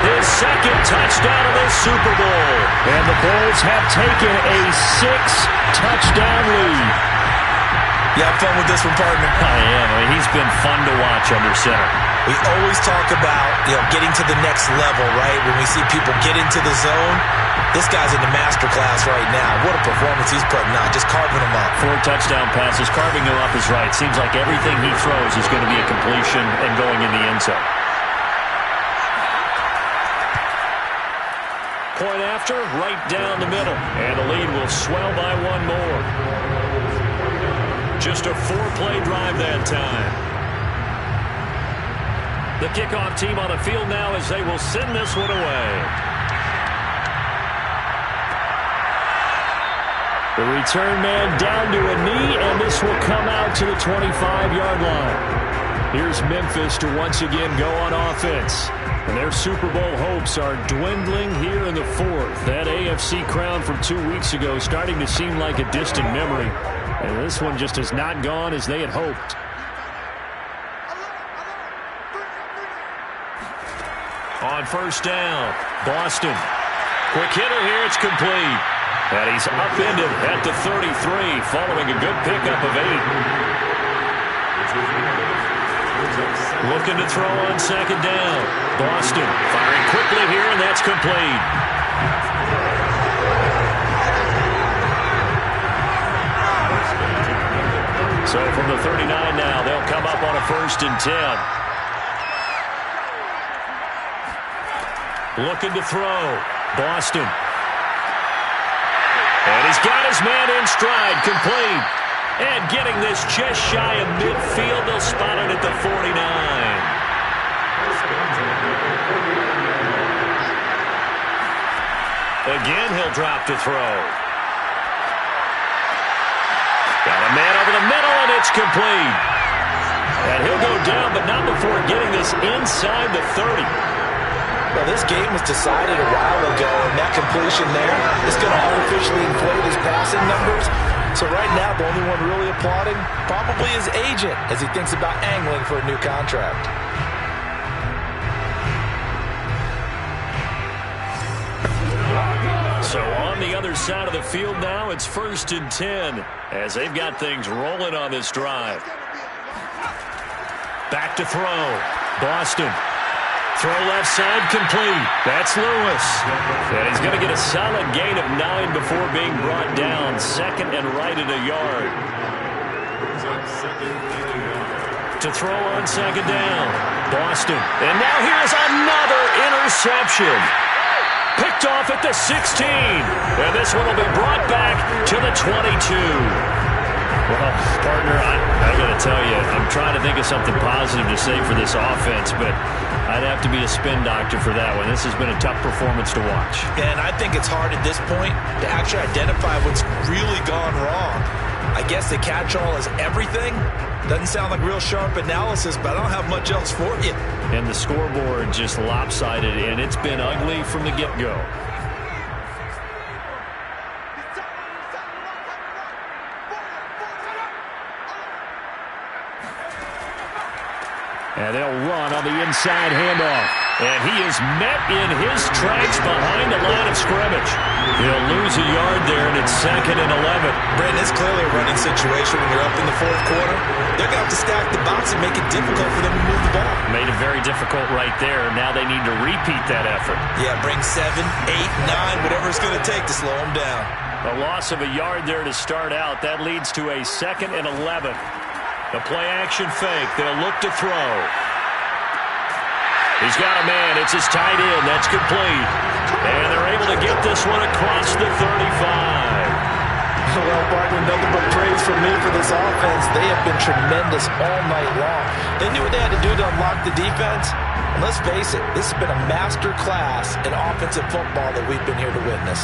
His 2nd touchdown of the Super Bowl. And the Bulls have taken a 6-touchdown lead. You have fun with this one, partner? I am. I mean, he's been fun to watch under center. We always talk about, getting to the next level, right? When we see people get into the zone, this guy's in the master class right now. What a performance he's putting on, just carving them up. 4 touchdown passes. Carving them up is right. Seems like everything he throws is going to be a completion and going in the end zone. Point after, right down the middle. And the lead will swell by 1 more. Just a 4-play drive that time. The kickoff team on the field now as they will send this one away. The return man down to a knee, and this will come out to the 25-yard line. Here's Memphis to once again go on offense. And their Super Bowl hopes are dwindling here in the 4th. That AFC crown from 2 weeks ago starting to seem like a distant memory. And this one just has not gone as they had hoped. On 1st down, Boston. Quick hitter here, it's complete. And he's upended at the 33, following a good pickup of 8. Looking to throw on 2nd down. Boston firing quickly here, and that's complete. So from the 39 now, they'll come up on a 1st and 10. Looking to throw. Boston. And he's got his man in stride, complete. And getting this just shy of midfield, they'll spot it at the 49. Again, he'll drop to throw. Got a man over the middle, and it's complete. And he'll go down, but not before getting this inside the 30. Well, this game was decided a while ago, and that completion there is going to artificially inflate his passing numbers. So right now, the only one really applauding probably his agent as he thinks about angling for a new contract. So on the other side of the field now, it's 1st and 10 as they've got things rolling on this drive. Back to throw. Boston. Throw left side, complete. That's Lewis. And he's going to get a solid gain of 9 before being brought down. 2nd and right at a yard. To throw on 2nd down. Boston. And now here's another interception. Picked off at the 16. And this one will be brought back to the 22. Well, partner, I got to tell you, I'm trying to think of something positive to say for this offense, but I'd have to be a spin doctor for that one. This has been a tough performance to watch. And I think it's hard at this point to actually identify what's really gone wrong. I guess the catch-all is everything. Doesn't sound like real sharp analysis, but I don't have much else for you. And the scoreboard just lopsided, and it's been ugly from the get-go. And they'll run on the inside handoff. And he is met in his tracks behind the line of scrimmage. He'll lose a yard there, and it's 2nd and 11. Brandon, it's clearly a running situation when you're up in the fourth quarter. They're going to have to stack the box and make it difficult for them to move the ball. Made it very difficult right there. Now they need to repeat that effort. Yeah, bring 7, 8, 9, whatever it's going to take to slow them down. A loss of a yard there to start out. That leads to a 2nd and 11. The play-action fake. They'll look to throw. He's got a man. It's his tight end. That's complete. And they're able to get this one across the 35. Well, Barton, nothing but praise from me for this offense. They have been tremendous all night long. They knew what they had to do to unlock the defense. And let's face it, this has been a master class in offensive football that we've been here to witness.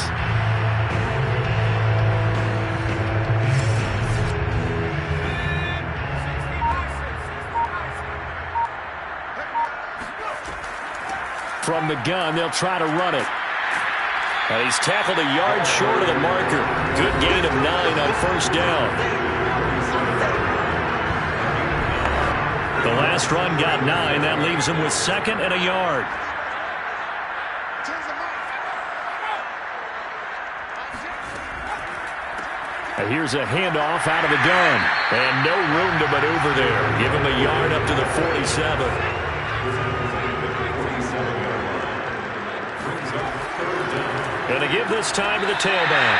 From the gun, they'll try to run it. And he's tackled a yard short of the marker. Good gain of 9 on first down. The last run got 9. That leaves him with 2nd and a yard. And here's a handoff out of the gun. And no room to maneuver there. Give him a yard up to the 47. Going to give this time to the tailback.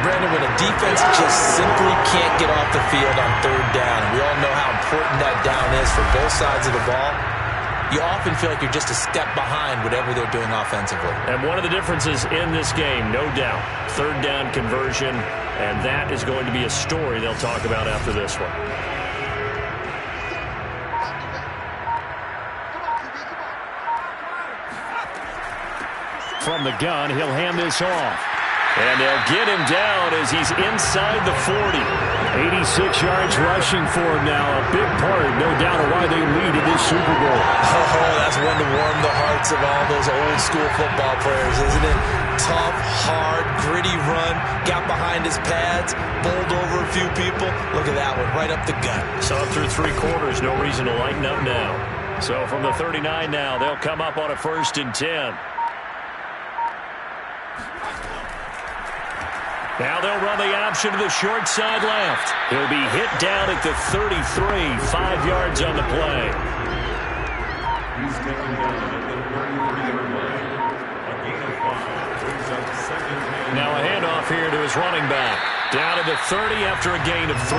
Brandon, when a defense just simply can't get off the field on third down, and we all know how important that down is for both sides of the ball, you often feel like you're just a step behind whatever they're doing offensively. And one of the differences in this game, no doubt, third down conversion, and that is going to be a story they'll talk about after this one. From the gun, he'll hand this off. And they'll get him down as he's inside the 40. 86 yards rushing for him now. A big part, no doubt, of why they lead in this Super Bowl. Oh, that's one to warm the hearts of all those old-school football players, isn't it? Tough, hard, gritty run. Got behind his pads, bowled over a few people. Look at that one, right up the gut. Saw through 3 quarters, no reason to lighten up now. So from the 39 now, they'll come up on a 1st and 10. Now they'll run the option to the short side left. He'll be hit down at the 33, 5 yards on the play. He's taken down at the 33-yard line. A gain of 5 brings up 2nd and... Now a handoff here to his running back. Down to the 30 after a gain of 3.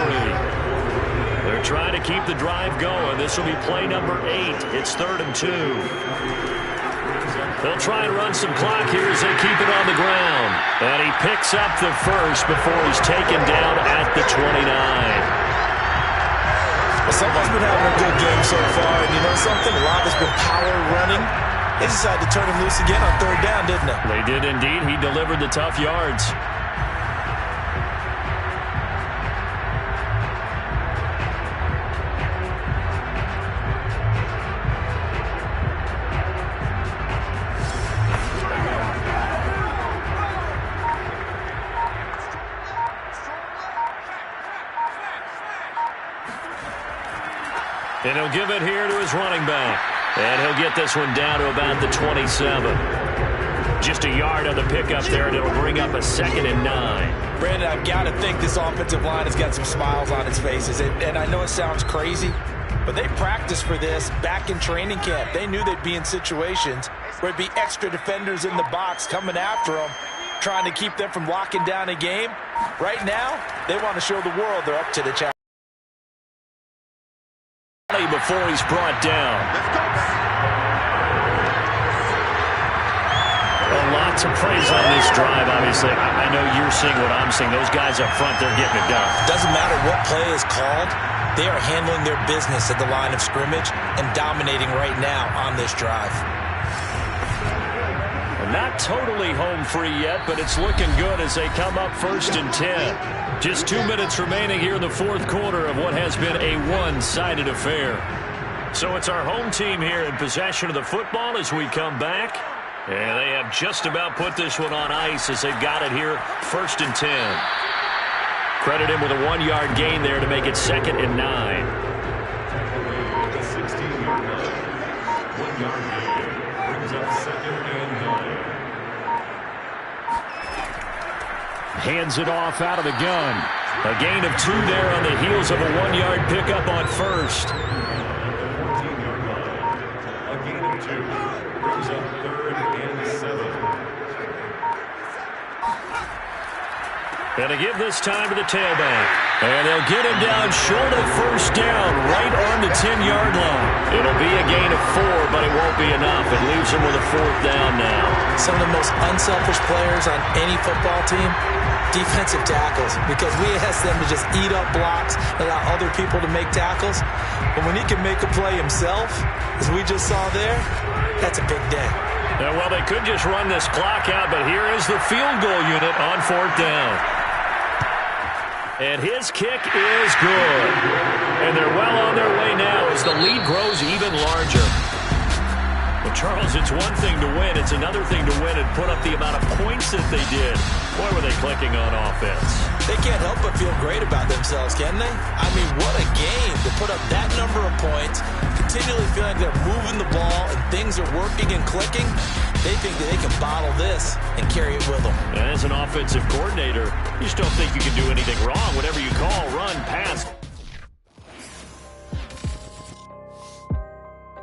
They're trying to keep the drive going. This will be play number 8. It's 3rd and 2. They'll try and run some clock here as they keep it on the ground. And he picks up the first before he's taken down at the 29. Well, someone's been having a good game so far, and you know something? A lot has been power running. They decided to turn him loose again on 3rd down, didn't they? They did indeed. He delivered the tough yards. And he'll give it here to his running back. And he'll get this one down to about the 27. Just a yard on the pickup there, and it'll bring up a 2nd and 9. Brandon, I've got to think this offensive line has got some smiles on its faces. And I know it sounds crazy, but they practiced for this back in training camp. They knew they'd be in situations where it'd be extra defenders in the box coming after them, trying to keep them from locking down a game. Right now, they want to show the world they're up to the challenge. Before he's brought down. Well, lots of praise on this drive, obviously. I know you're seeing what I'm seeing. Those guys up front, they're getting it done. Doesn't matter what play is called. They are handling their business at the line of scrimmage and dominating right now on this drive. Well, not totally home free yet, but it's looking good as they come up 1st and 10. Just 2 minutes remaining here in the 4th quarter of what has been a one-sided affair. So it's our home team here in possession of the football as we come back. And they have just about put this one on ice as they've got it here 1st and 10. Credit him with a 1-yard gain there to make it 2nd and 9. The 16-yard line. 1-yard gain brings up 2nd and 9. Hands it off out of the gun. A gain of 2 there on the heels of a 1-yard pickup on first. At the 14-yard line. A gain of 2 brings up 3rd and 7. And to give this time to the tailback. And they'll get him down short of first down, right on the 10-yard line. It'll be a gain of 4, but it won't be enough. It leaves him with a 4th down now. Some of the most unselfish players on any football team, defensive tackles, because we ask them to just eat up blocks, allow other people to make tackles. But when he can make a play himself, as we just saw there, that's a big day. Well, they could just run this clock out, but here is the field goal unit on 4th down. And his kick is good. And they're well on their way now as the lead grows even larger. Well, Charles, it's one thing to win. It's another thing to win and put up the amount of points that they did. Boy, were they clicking on offense. They can't help but feel great about themselves, can they? I mean, what a game to put up that number of points, continually feeling they're moving the ball and things are working and clicking. They think that they can bottle this and carry it with them. And as an offensive coordinator, you just don't think you can do anything wrong. Whatever you call, run, pass,